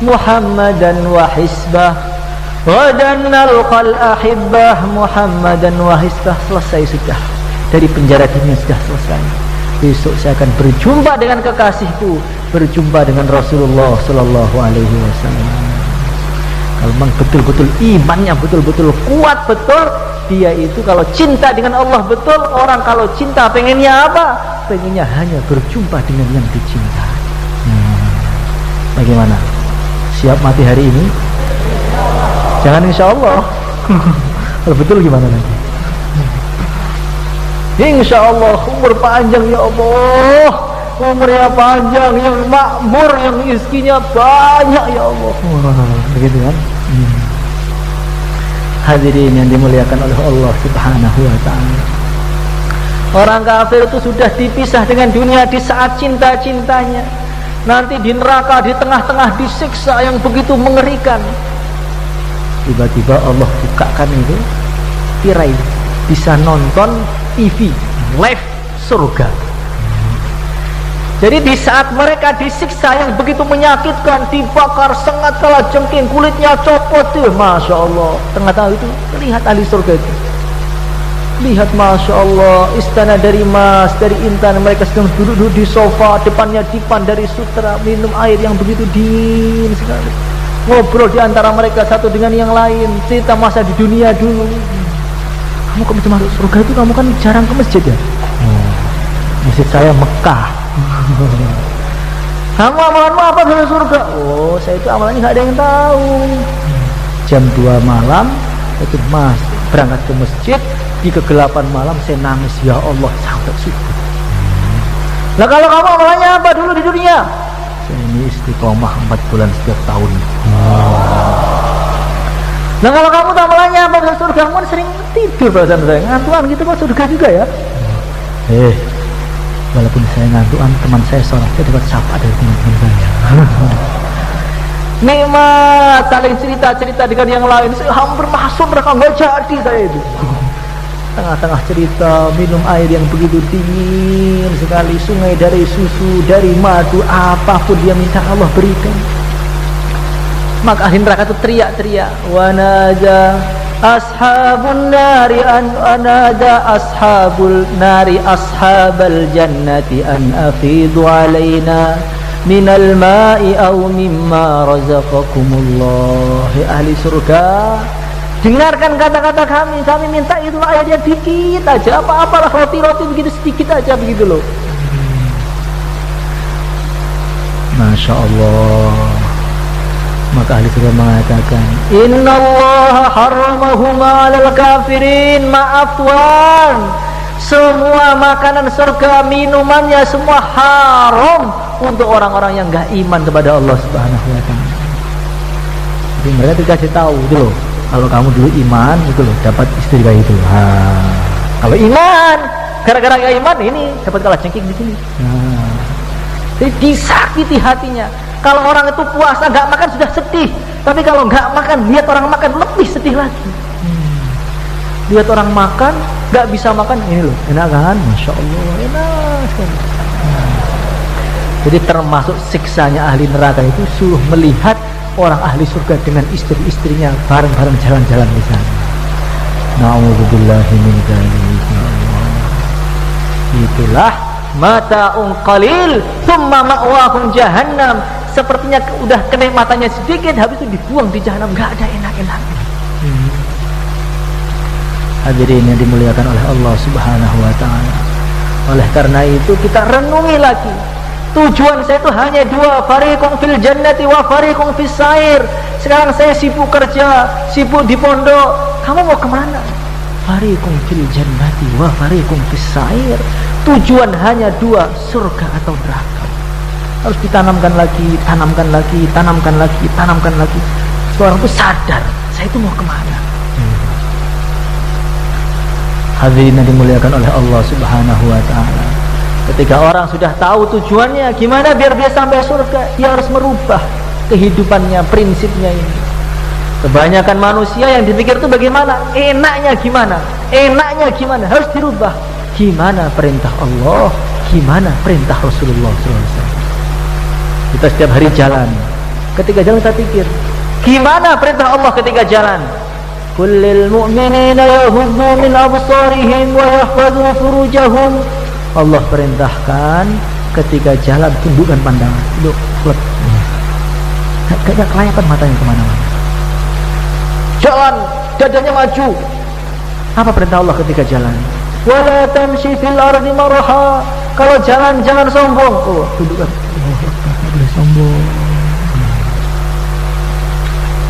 Muhammadan wa hisbah. Wa nalqal ahibbah Muhammadan wa hisbah. Selesai sudah. Dari penjara dunia sudah selesai. Besok saya akan berjumpa dengan kekasihku, berjumpa dengan Rasulullah sallallahu alaihi wasallam. Kalau memang betul-betul imannya betul-betul kuat betul, dia itu kalau cinta dengan Allah betul. Orang kalau cinta pengennya apa? Pengennya hanya berjumpa dengan yang dicintai. Bagaimana? Siap mati hari ini? Jangan insya Allah. Kalau betul gimana nanti? Insya Allah umur panjang ya Allah, umurnya panjang, yang makmur, yang rezekinya banyak ya Allah. Begitu kan? Hadirin yang dimuliakan oleh Allah Subhanahu wa ta'ala, orang kafir itu sudah dipisah dengan dunia di saat cinta-cintanya. Nanti di neraka, di tengah-tengah disiksa yang begitu mengerikan. Tiba-tiba Allah bukakan itu tirai, bisa nonton TV live surga. Jadi di saat mereka disiksa yang begitu menyakitkan, dibakar sengat kala jengking, kulitnya copot tuh, masya Allah. Tengah-tengah itu lihat ahli surga itu, lihat masya Allah, istana dari emas, dari intan. Mereka sedang duduk di sofa, depannya dipan dari sutra, minum air yang begitu dingin sekali, ngobrol di antara mereka satu dengan yang lain, cerita masa di dunia dulu. Kamu kok bisa masuk surga itu? Kamu kan jarang ke masjid ya? Masjid saya Mekah. Kamu amalanmu apa dalam surga? Oh, saya itu amalannya nggak ada yang tahu. Jam 2 malam itu mas berangkat ke masjid, di kegelapan malam saya nangis, ya Allah, sampai subuh. Nah kalau kamu amalannya apa dulu di dunia? Saya ini istiqomah 4 bulan setiap tahun. Nah kalau kamu amalannya apa dalam surga? Kamu sering tidur perasaan saya, ngantuan gitu kok surga juga ya? Walaupun saya ngantuan, teman saya sholat, saya dapat syafaat dari teman-teman saya. Nikmat saling cerita-cerita dengan yang lain. Saya hampir masuk neraka, nggak jadi saya itu. Tengah-tengah cerita, minum air yang begitu dingin sekali, sungai dari susu, dari madu, apapun dia minta Allah berikan. Maka ahli neraka itu teriak-teriak, wanaja ashabun nari an anada ashabul nari ashabal jannati an afidu alaina minal ma'i aw mimma razaqakumullah. Ahli surga, dengarkan kata-kata kami minta itu airnya dikit aja, apa-apalah, roti-roti begitu sedikit aja begitu loh. Masya Allah. Maka ahli surga mengatakan, innallaha harramahuma 'alal kafirin. Maaf Tuhan, semua makanan surga, minumannya semua haram untuk orang-orang yang enggak iman kepada Allah Subhanahu wa ta'ala. Jadi mereka dikasih tahu itu loh, kalau kamu dulu iman itu loh dapat istri kayak itu. Kalau iman, gara-gara enggak iman ini dapat kalah jengking di sini. Jadi disakiti hatinya. Kalau orang itu puasa nggak makan sudah sedih, tapi kalau nggak makan, lihat orang makan lebih sedih lagi. Lihat orang makan nggak bisa makan, ini loh enak kan, masya Allah, enak sekali. Jadi termasuk siksanya ahli neraka itu suruh melihat orang ahli surga dengan istri-istrinya bareng-bareng jalan-jalan di sana. Na'udzubillahi min dzalik. Itulah mata'un qalil thumma ma'wahum jahannam. Sepertinya udah kenikmatannya sedikit, habis itu dibuang di jahanam, nggak ada enak-enaknya. Hadirin yang dimuliakan oleh Allah Subhanahu wa ta'ala. Oleh karena itu kita renungi lagi, tujuan saya itu hanya dua, fariqun fil jannati wa fariqun fis sair. Sekarang saya sibuk kerja, sibuk di pondok, kamu mau kemana? Fariqun fil jannati wa fariqun fis sair. Tujuan hanya dua, surga atau neraka. Harus ditanamkan lagi, tanamkan lagi, tanamkan lagi, tanamkan lagi. Seorang itu sadar, saya itu mau kemana. Hadirin yang dimuliakan oleh Allah Subhanahu wa ta'ala, ketika orang sudah tahu tujuannya, gimana biar dia sampai surga, dia harus merubah kehidupannya, prinsipnya ini. Kebanyakan manusia yang dipikir itu bagaimana, enaknya gimana, enaknya gimana, harus dirubah. Gimana perintah Allah, gimana perintah Rasulullah SAW. Kita setiap hari jalan, ketika jalan kita pikir, gimana perintah Allah ketika jalan? Kullil mu'minina yaghuddu min absarihim wa yahfadhu furujahum. Allah perintahkan ketika jalan tundukkan pandangan, tunduk, flek. Gak kelayakan matanya kemana-mana. Jalan, dadanya maju. Apa perintah Allah ketika jalan? Wala tamshi fil ardi maraha. Kalau jalan jangan sombong. Oh, tundukkan. Boleh sombong.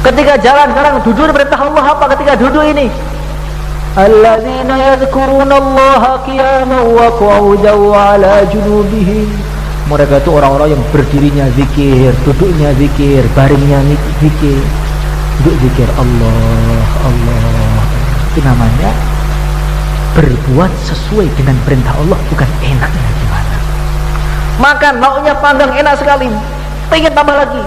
Ketika jalan sekarang duduk perintah Allah apa ketika duduk ini? Alladzina yadhkurunallaha qiyaman wa qu'udan wa 'ala junubihim. Mereka itu orang-orang yang berdirinya zikir, duduknya zikir, baringnya zikir. Duduk zikir Allah, Allah. Itu namanya berbuat sesuai dengan perintah Allah, bukan enaknya gimana. Makan lauknya panggang enak sekali, pengen tambah lagi.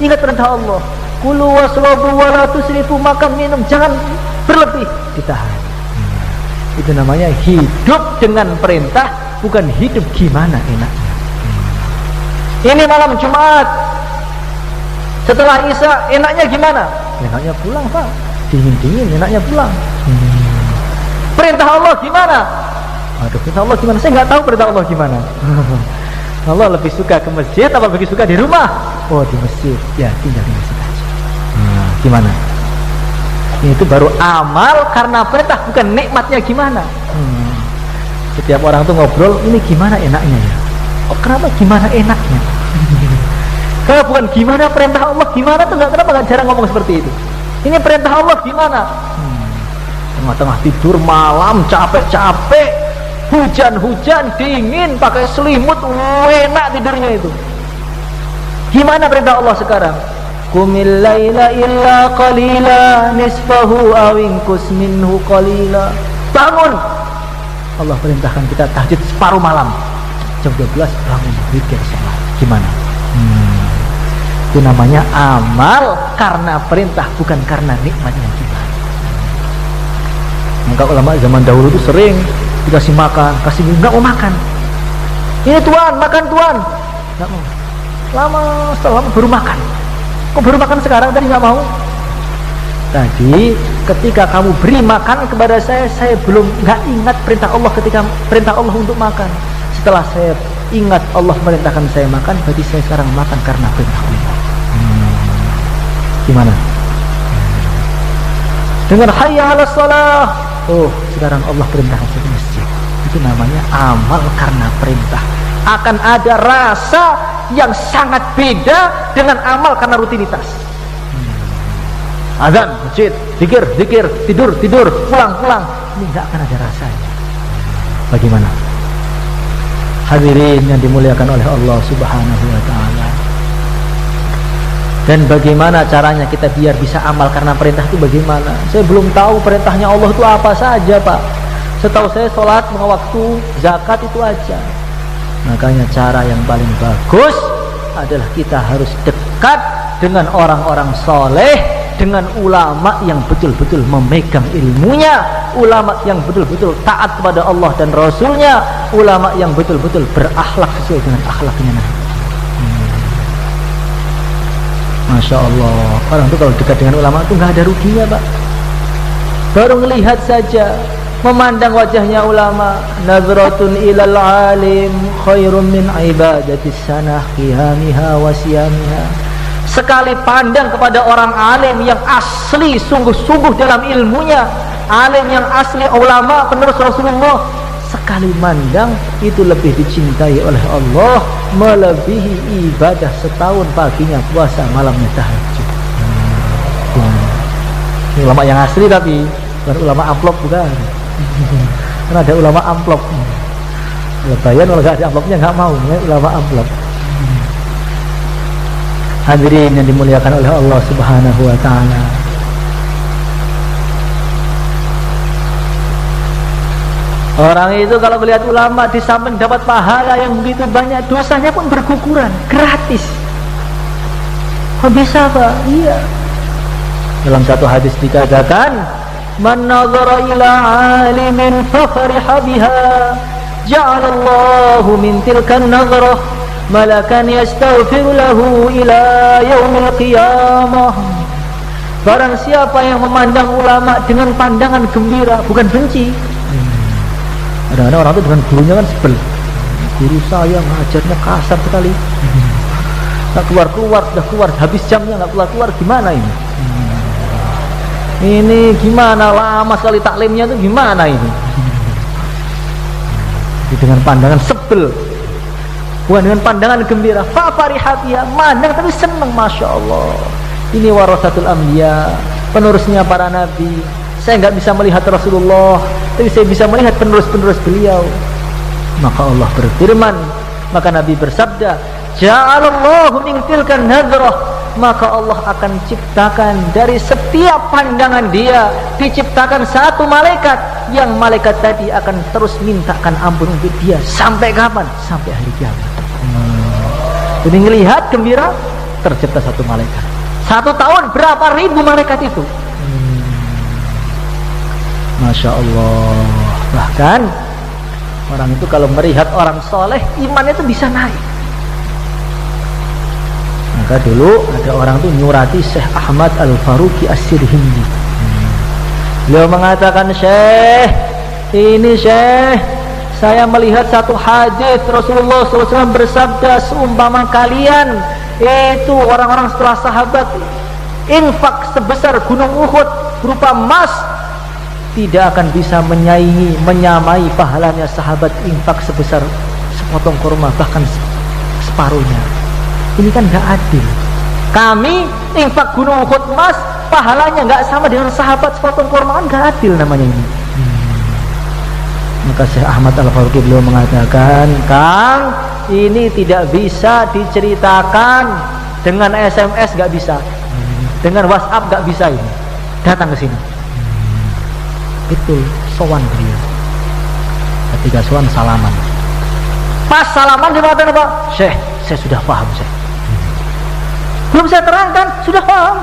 Ingat perintah Allah. Kulu wasrabu wa la tusrifu, makan minum jangan berlebih, ditahan. Itu namanya hidup dengan perintah, bukan hidup gimana enaknya. Ini malam Jumat, setelah Isya enaknya gimana? Enaknya pulang Pak, dingin-dingin enaknya pulang. Perintah Allah gimana? Aduh, perintah Allah gimana? Saya nggak tahu perintah Allah gimana. Allah lebih suka ke masjid apa lebih suka di rumah? Oh, di masjid. Ya, tinggal di masjid aja. Gimana? Itu baru amal karena perintah, bukan nikmatnya gimana. Setiap orang tuh ngobrol, ini gimana enaknya ya? Oh, kenapa gimana enaknya? Karena bukan gimana perintah Allah gimana tuh nggak, kenapa nggak jarang ngomong seperti itu. Ini perintah Allah gimana? Tengah-tengah tidur malam capek-capek, hujan-hujan dingin pakai selimut, enak tidurnya itu. Gimana perintah Allah sekarang? Qumil laila illa qalila nisfahu aw inqus minhu qalila. Bangun. Allah perintahkan kita tahajud separuh malam. Jam 12 bangun zikir salat. Gimana? Itu namanya amal karena perintah, bukan karena nikmatnya gimana. Maka ulama zaman dahulu itu sering dikasih makan, kasih minum, nggak mau makan. Ini Tuhan, makan Tuhan, nggak mau. Lama setelah lama baru makan. Kok baru makan sekarang, tadi nggak mau? Tadi ketika kamu beri makan kepada saya belum nggak ingat perintah Allah ketika perintah Allah untuk makan. Setelah saya ingat Allah merintahkan saya makan, berarti saya sekarang makan karena perintah Allah. Gimana? Dengan hayya 'alas shalah. Oh, sekarang Allah perintahkan saya ke masjid. Itu namanya amal karena perintah. Akan ada rasa yang sangat beda dengan amal karena rutinitas. Azan, masjid, zikir, tidur, pulang. Ini nggak akan ada rasanya. Bagaimana? Hadirin yang dimuliakan oleh Allah Subhanahu wa ta'ala. Dan bagaimana caranya kita biar bisa amal karena perintah itu bagaimana? Saya belum tahu perintahnya Allah itu apa saja, Pak. Setahu saya sholat lima waktu, zakat itu aja. Makanya cara yang paling bagus adalah kita harus dekat dengan orang-orang soleh, dengan ulama yang betul-betul memegang ilmunya, ulama yang betul-betul taat kepada Allah dan Rasulnya, ulama yang betul-betul berakhlak sesuai dengan akhlaknya Nabi. Masya Allah, orang itu kalau dekat dengan ulama itu nggak ada ruginya, Pak. Baru melihat saja, memandang wajahnya ulama, nazratun ilal alim khairun min ibadatis sanah qiyamiha wa siyamiha. Sekali pandang kepada orang alim yang asli, sungguh-sungguh dalam ilmunya, alim yang asli, ulama penerus Rasulullah, sekali mandang itu lebih dicintai oleh Allah melebihi ibadah setahun paginya puasa malamnya tahajud. Ini ulama yang asli, tapi bukan ulama amplop, bukan. Karena ada ulama amplop, lebayan kalau nggak ada amplopnya nggak mau, ulama amplop. Hadirin yang dimuliakan oleh Allah Subhanahu wa ta'ala. Orang itu kalau melihat ulama, di samping dapat pahala yang begitu banyak, dosanya pun berguguran, gratis. Kok bisa, Pak? Iya. Dalam satu hadis dikatakan, man nazara ila alimin fa fariha biha ja'alallahu min tilkan nazarah malakan yastaghfiru lahu ila yaumil qiyamah. Barang siapa yang memandang ulama dengan pandangan gembira, bukan benci. Kadang-kadang orang itu dengan gurunya kan sebel. Guru saya ngajarnya kasar sekali, nggak keluar, sudah keluar habis jamnya nggak keluar, gimana ini? Ini gimana, lama sekali taklimnya itu gimana ini? Dengan pandangan sebel, bukan dengan pandangan gembira. Fa farihatia, mandang tapi senang, masya Allah. Ini warasatul anbiya, penerusnya para nabi. Saya nggak bisa melihat Rasulullah, tapi saya bisa melihat penerus-penerus beliau. Maka Allah berfirman, maka Nabi bersabda, ja'alallahu min tilkan nadrah, maka Allah akan ciptakan dari setiap pandangan dia, diciptakan satu malaikat, yang malaikat tadi akan terus mintakan ampun untuk dia sampai kapan? Sampai hari kiamat. Jadi ngelihat gembira, tercipta satu malaikat. 1 tahun berapa ribu malaikat itu? Masya Allah. Bahkan orang itu kalau melihat orang soleh, imannya itu bisa naik. Maka dulu ada orang tuh nyurati Syekh Ahmad Al-Faruqi As-Sirhindi. Beliau mengatakan, Syekh, ini Syekh, saya melihat satu hadis Rasulullah SAW bersabda, seumpama kalian itu orang-orang setelah sahabat infak sebesar gunung Uhud berupa emas, tidak akan bisa menyamai pahalanya sahabat infak sebesar sepotong kurma, bahkan separuhnya. Ini kan gak adil. Kami infak gunung Uhud emas, pahalanya gak sama dengan sahabat sepotong kurma, kan gak adil namanya ini. Maka Syekh Ahmad Al-Faruqi beliau mengatakan, Kang, ini tidak bisa diceritakan dengan SMS, gak bisa, dengan WhatsApp gak bisa. Ini datang ke sini. Betul, sowan beliau. Ketika sowan salaman. Pas salaman dia mengatakan apa? Syekh, saya sudah paham, Syekh. Belum saya terangkan, sudah paham.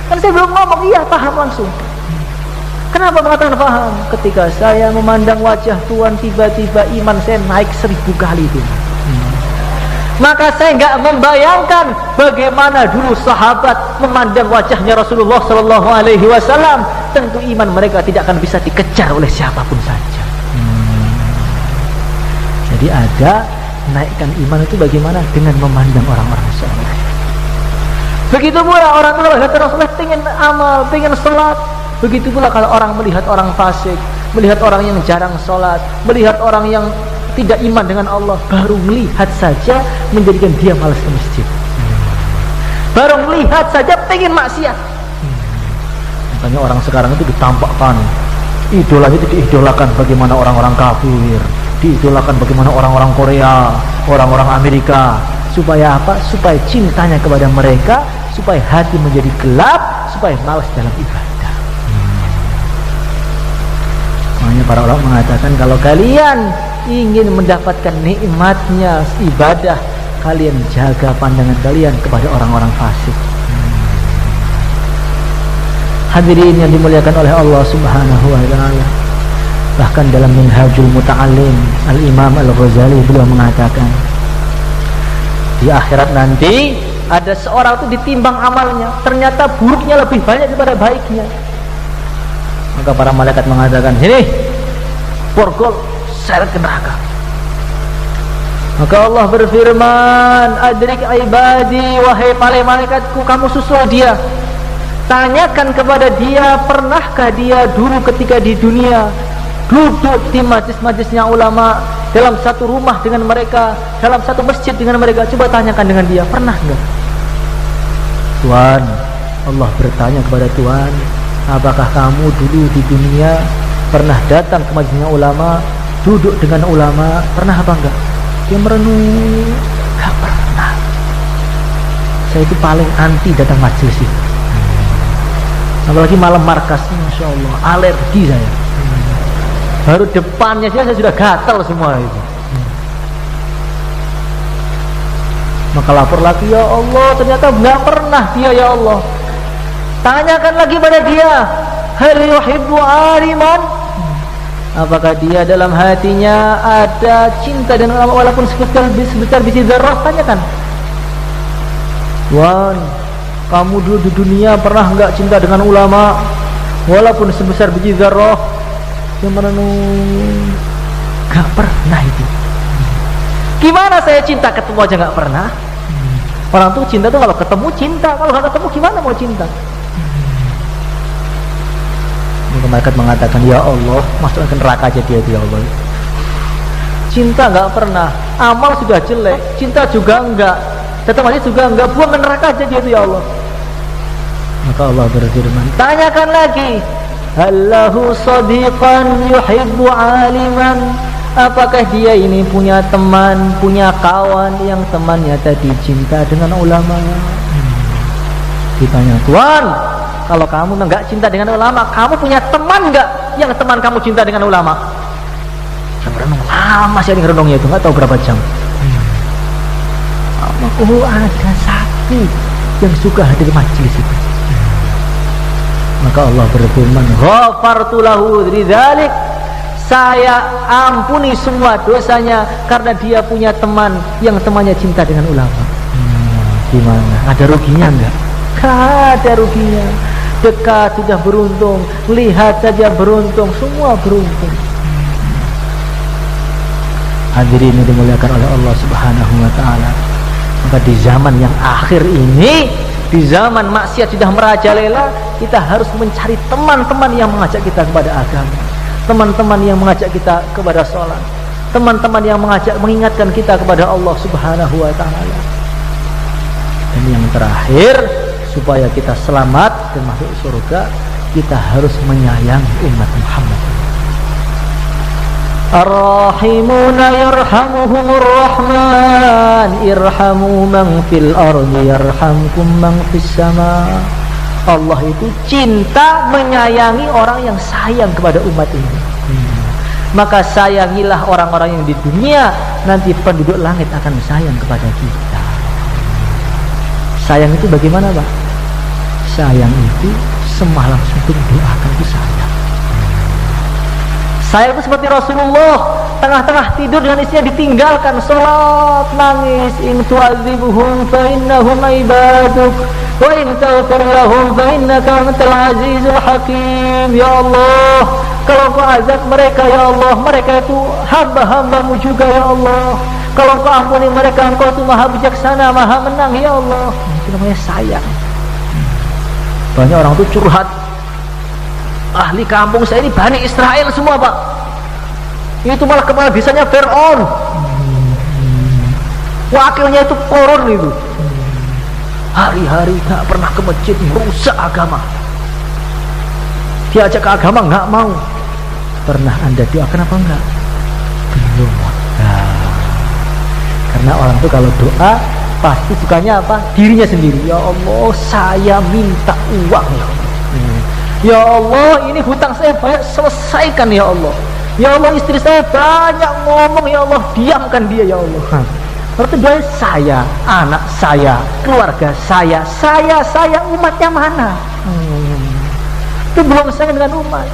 Kan saya belum ngomong, iya paham langsung. Kenapa mengatakan paham? Ketika saya memandang wajah Tuhan, tiba-tiba iman saya naik 1000 kali itu. Maka saya nggak membayangkan bagaimana dulu sahabat memandang wajahnya Rasulullah Sallallahu Alaihi Wasallam. Tentu iman mereka tidak akan bisa dikejar oleh siapapun saja. Jadi ada naikkan iman itu bagaimana? Dengan memandang orang-orang soleh. Begitu pula orang kalau lihat Rasulullah pengen amal, pengen sholat. Begitu pula kalau orang melihat orang fasik, melihat orang yang jarang sholat, melihat orang yang tidak iman dengan Allah, baru melihat saja menjadikan dia malas ke masjid. Baru melihat saja pengen maksiat. Makanya orang sekarang itu ditampakkan, idolanya itu diidolakan bagaimana orang-orang kafir, diidolakan bagaimana orang-orang Korea, orang-orang Amerika. Supaya apa? Supaya cintanya kepada mereka, supaya hati menjadi gelap, supaya malas dalam ibadah. Makanya para ulama mengatakan, kalau kalian ingin mendapatkan nikmatnya ibadah, kalian jaga pandangan kalian kepada orang-orang fasik. Hadirin yang dimuliakan oleh Allah Subhanahu wa taala. Bahkan dalam Minhajul Muta'allim, Al-Imam Al-Ghazali beliau mengatakan, di akhirat nanti ada seorang itu ditimbang amalnya, ternyata buruknya lebih banyak daripada baiknya. Maka para malaikat mengatakan, "Sini, borgol, seret ke neraka." Maka Allah berfirman, "Adrik ibadi, wahai malaikatku, kamu susul dia. Tanyakan kepada dia, pernahkah dia dulu ketika di dunia duduk di majlis-majlisnya ulama, dalam satu rumah dengan mereka, dalam satu masjid dengan mereka? Coba tanyakan dengan dia, pernah enggak?" Tuhan, Allah bertanya kepada Tuhan, apakah kamu dulu di dunia pernah datang ke majlisnya ulama, duduk dengan ulama, pernah apa enggak? Dia merenung, enggak pernah. Saya itu paling anti datang majlis itu. Apalagi malam markas, Masya Allah, alergi saya. Baru depannya saya sudah gatal semua itu. Maka lapor lagi, ya Allah, ternyata nggak pernah dia, ya Allah. Tanyakan lagi pada dia, hal yuhibbu aliman, apakah dia dalam hatinya ada cinta dan ulama walaupun sebesar biji zarrah? Tanyakan. Tuhan, kamu dulu di dunia pernah nggak cinta dengan ulama walaupun sebesar biji zarrah? Yang merenung, nggak pernah itu. Gimana saya cinta ketemu aja nggak pernah? Orang tuh cinta tuh kalau ketemu cinta, kalau nggak ketemu gimana mau cinta? Maka malaikat mengatakan, ya Allah, masukkan ke neraka aja dia, ya Allah. Cinta nggak pernah, amal sudah jelek, cinta juga enggak, datang aja juga enggak, buang ke neraka aja dia, ya Allah. Maka Allah berfirman, tanyakan lagi, Allahu sadiqan yuhibbu aliman, apakah dia ini punya teman, punya kawan yang temannya tadi cinta dengan ulama? Ditanya, Tuhan, kalau kamu enggak cinta dengan ulama, kamu punya teman enggak yang teman kamu cinta dengan ulama? Renung lama sih renungnya itu, enggak tahu berapa jam. Ada satu yang suka hadir majelis itu. Maka Allah berfirman, ghafartu lahu lidzalik, saya ampuni semua dosanya karena dia punya teman yang temannya cinta dengan ulama. Gimana? Ada ruginya enggak? Ada ruginya. Dekat sudah beruntung, lihat saja beruntung, semua beruntung. Hadirin yang dimuliakan oleh Allah Subhanahu wa taala. Maka di zaman yang akhir ini, di zaman maksiat sudah merajalela, kita harus mencari teman-teman yang mengajak kita kepada agama, teman-teman yang mengajak kita kepada sholat, teman-teman yang mengingatkan kita kepada Allah Subhanahu wa taala. Dan yang terakhir, supaya kita selamat dan masuk surga, kita harus menyayangi umat Muhammad. Ar-Rahimuna yarhamuhumur Rahman, irhamu man fil ardi yarhamkum man fis sama. Allah itu cinta menyayangi orang yang sayang kepada umat ini. Maka sayangilah orang-orang yang di dunia, nanti penduduk langit akan sayang kepada kita. Sayang itu bagaimana, Pak? Sayang itu semalam suntuk doakan itu sayang. Sayang itu seperti Rasulullah tengah-tengah tidur dengan istrinya ditinggalkan sholat, nangis. In tu'adzibuhum fa innahum ibaduk wa in taghfir lahum fa innaka antal azizul hakim. Ya Allah, kalau Kau azab mereka, ya Allah, mereka itu hamba-hambamu juga, ya Allah. Kalau Kau ampuni mereka, Engkau itu maha bijaksana, maha menang, ya Allah. Itu namanya sayang. Banyak orang itu curhat, ahli kampung saya ini Bani Israel semua, Pak. Itu malah kepala desanya Fir'aun, wakilnya itu Korun itu. Hari-hari gak pernah ke masjid, merusak agama. Diajak ke agama gak mau. Pernah Anda doakan apa enggak? Belum. Karena orang itu kalau doa pasti sukanya apa? Dirinya sendiri. Ya Allah, saya minta uang, ya Allah. Ya Allah, ini hutang saya banyak, selesaikan ya Allah. Ya Allah, istri saya banyak ngomong, ya Allah, diamkan dia, ya Allah. Berarti doa saya, anak saya, keluarga saya, umatnya mana? Itu belum sayang dengan umat.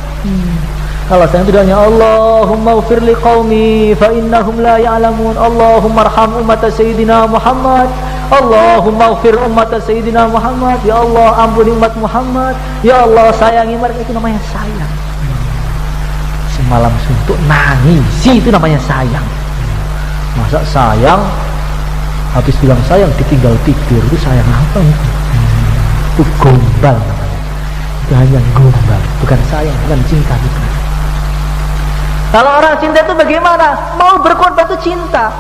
Kalau sayang itu doanya, Allahumma ghfir li qaumi fa innahum la ya'lamun. Allahumma arham umat Sayyidina Muhammad. Allahumma ghfir umat Sayyidina Muhammad. Ya Allah, ampuni umat Muhammad. Ya Allah, sayangi mereka. Itu namanya sayang. Semalam suntuk nangis, itu namanya sayang. Masa sayang habis bilang sayang ditinggal tidur, itu sayang apa itu? Itu gombal namanya. Itu hanya gombal, bukan sayang, bukan cinta, bukan. Kalau orang cinta itu bagaimana? Mau berkorban itu cinta.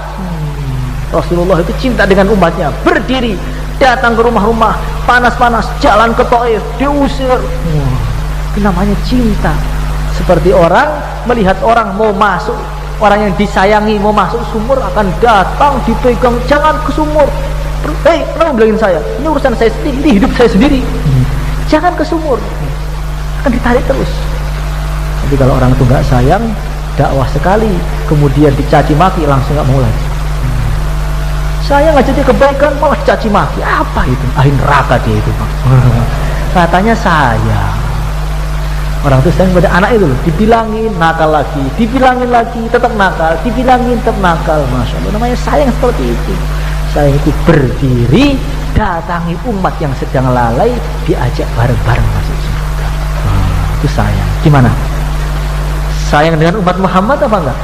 Rasulullah itu cinta dengan umatnya, berdiri datang ke rumah-rumah panas-panas, jalan ke Taif, diusir. Itu namanya cinta. Seperti orang melihat orang mau masuk, orang yang disayangi mau masuk sumur, akan datang dipegang, jangan ke sumur. Hei, kenapa bilangin saya? Ini urusan saya sendiri, ini hidup saya sendiri. Jangan ke sumur. Akan ditarik terus. Tapi kalau orang itu nggak sayang, dakwah sekali, kemudian dicaci maki, langsung nggak mau lagi. Saya nggak jadi kebaikan, malah dicaci maki. Apa itu? Ahli neraka dia itu, Pak. Katanya saya. Orang itu sayang pada anak itu loh, dibilangin nakal lagi, dibilangin lagi tetap nakal, dibilangin tetap nakal. Masya Allah, namanya sayang seperti itu. Sayang itu berdiri, datangi umat yang sedang lalai, diajak bareng-bareng masuk surga. Itu sayang. Gimana? Sayang dengan umat Muhammad apa enggak?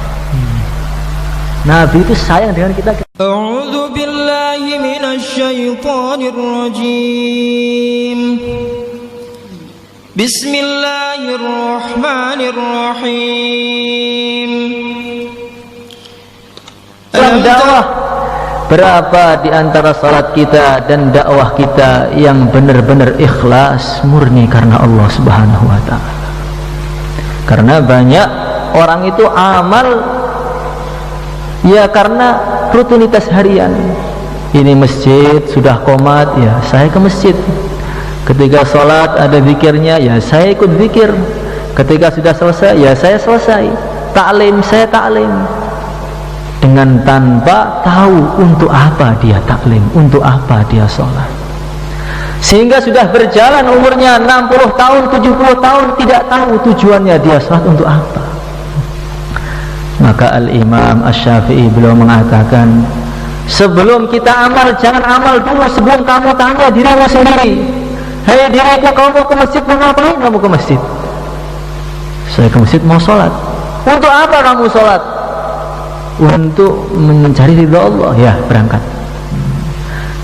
Nabi itu sayang dengan kita. A'udzu billahi minasy syaithanir rajim. Bismillahirrahmanirrahim. Dalam dakwah Berapa di antara salat kita dan dakwah kita yang benar-benar ikhlas murni karena Allah Subhanahu wa taala? Karena banyak orang itu amal ya karena rutinitas harian. Ini masjid sudah qomat, ya saya ke masjid. Ketika sholat ada zikirnya, ya saya ikut zikir. Ketika sudah selesai, ya saya selesai. Taklim, saya taklim. Dengan tanpa tahu untuk apa dia taklim, untuk apa dia sholat. Sehingga sudah berjalan umurnya 60 tahun, 70 tahun, tidak tahu tujuannya dia sholat untuk apa. Maka Al-Imam Asy-Syafi'i beliau mengatakan, sebelum kita amal, jangan amal dulu sebelum kamu tanya dirimu sendiri. Hei diriku, kamu mau ke masjid, mau ngapain kamu ke masjid? Saya ke masjid mau sholat. Untuk apa kamu sholat? Untuk mencari ridha Allah. Ya, berangkat.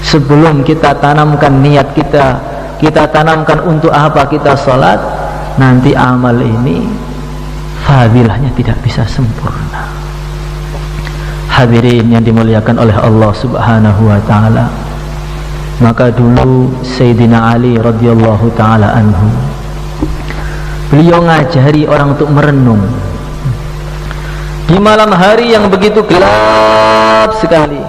Sebelum kita tanamkan niat kita tanamkan untuk apa kita sholat, nanti amal ini fadilahnya tidak bisa sempurna. Hadirin yang dimuliakan oleh Allah Subhanahu wa taala, maka dulu Sayyidina Ali radhiyallahu taala anhu, beliau ngajari orang untuk merenung di malam hari yang begitu gelap sekali.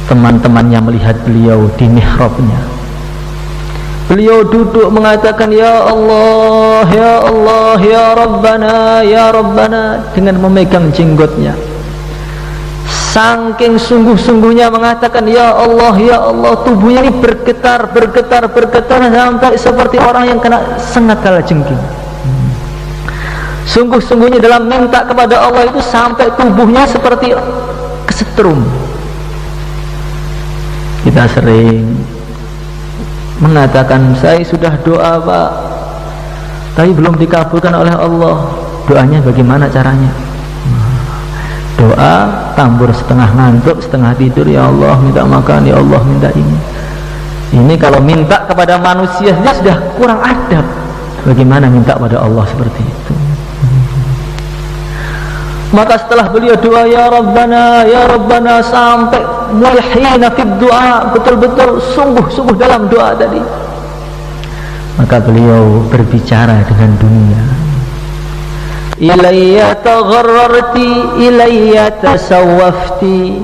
Teman-temannya melihat beliau di mihrabnya. Beliau duduk mengatakan, ya Allah, ya Allah, ya Rabbana, ya Rabbana, dengan memegang jenggotnya. Saking sungguh-sungguhnya mengatakan, ya Allah, ya Allah, tubuhnya ini bergetar, bergetar, bergetar sampai seperti orang yang kena sengat kalajengking. Sungguh-sungguhnya dalam minta kepada Allah itu sampai tubuhnya seperti kesetrum. Kita sering mengatakan, saya sudah doa Pak, tapi belum dikabulkan oleh Allah. Doanya bagaimana caranya? Doa tambur setengah ngantuk, setengah tidur. Ya Allah minta makan, ya Allah minta ini. Ini kalau minta kepada manusia dia sudah kurang adab. Bagaimana minta pada Allah seperti itu? Maka setelah beliau doa ya Rabbana sampai mulhina fid doa, betul-betul sungguh-sungguh dalam doa tadi, maka beliau berbicara dengan dunia. Ilayya tagharrarti, ilayya tasawwafti,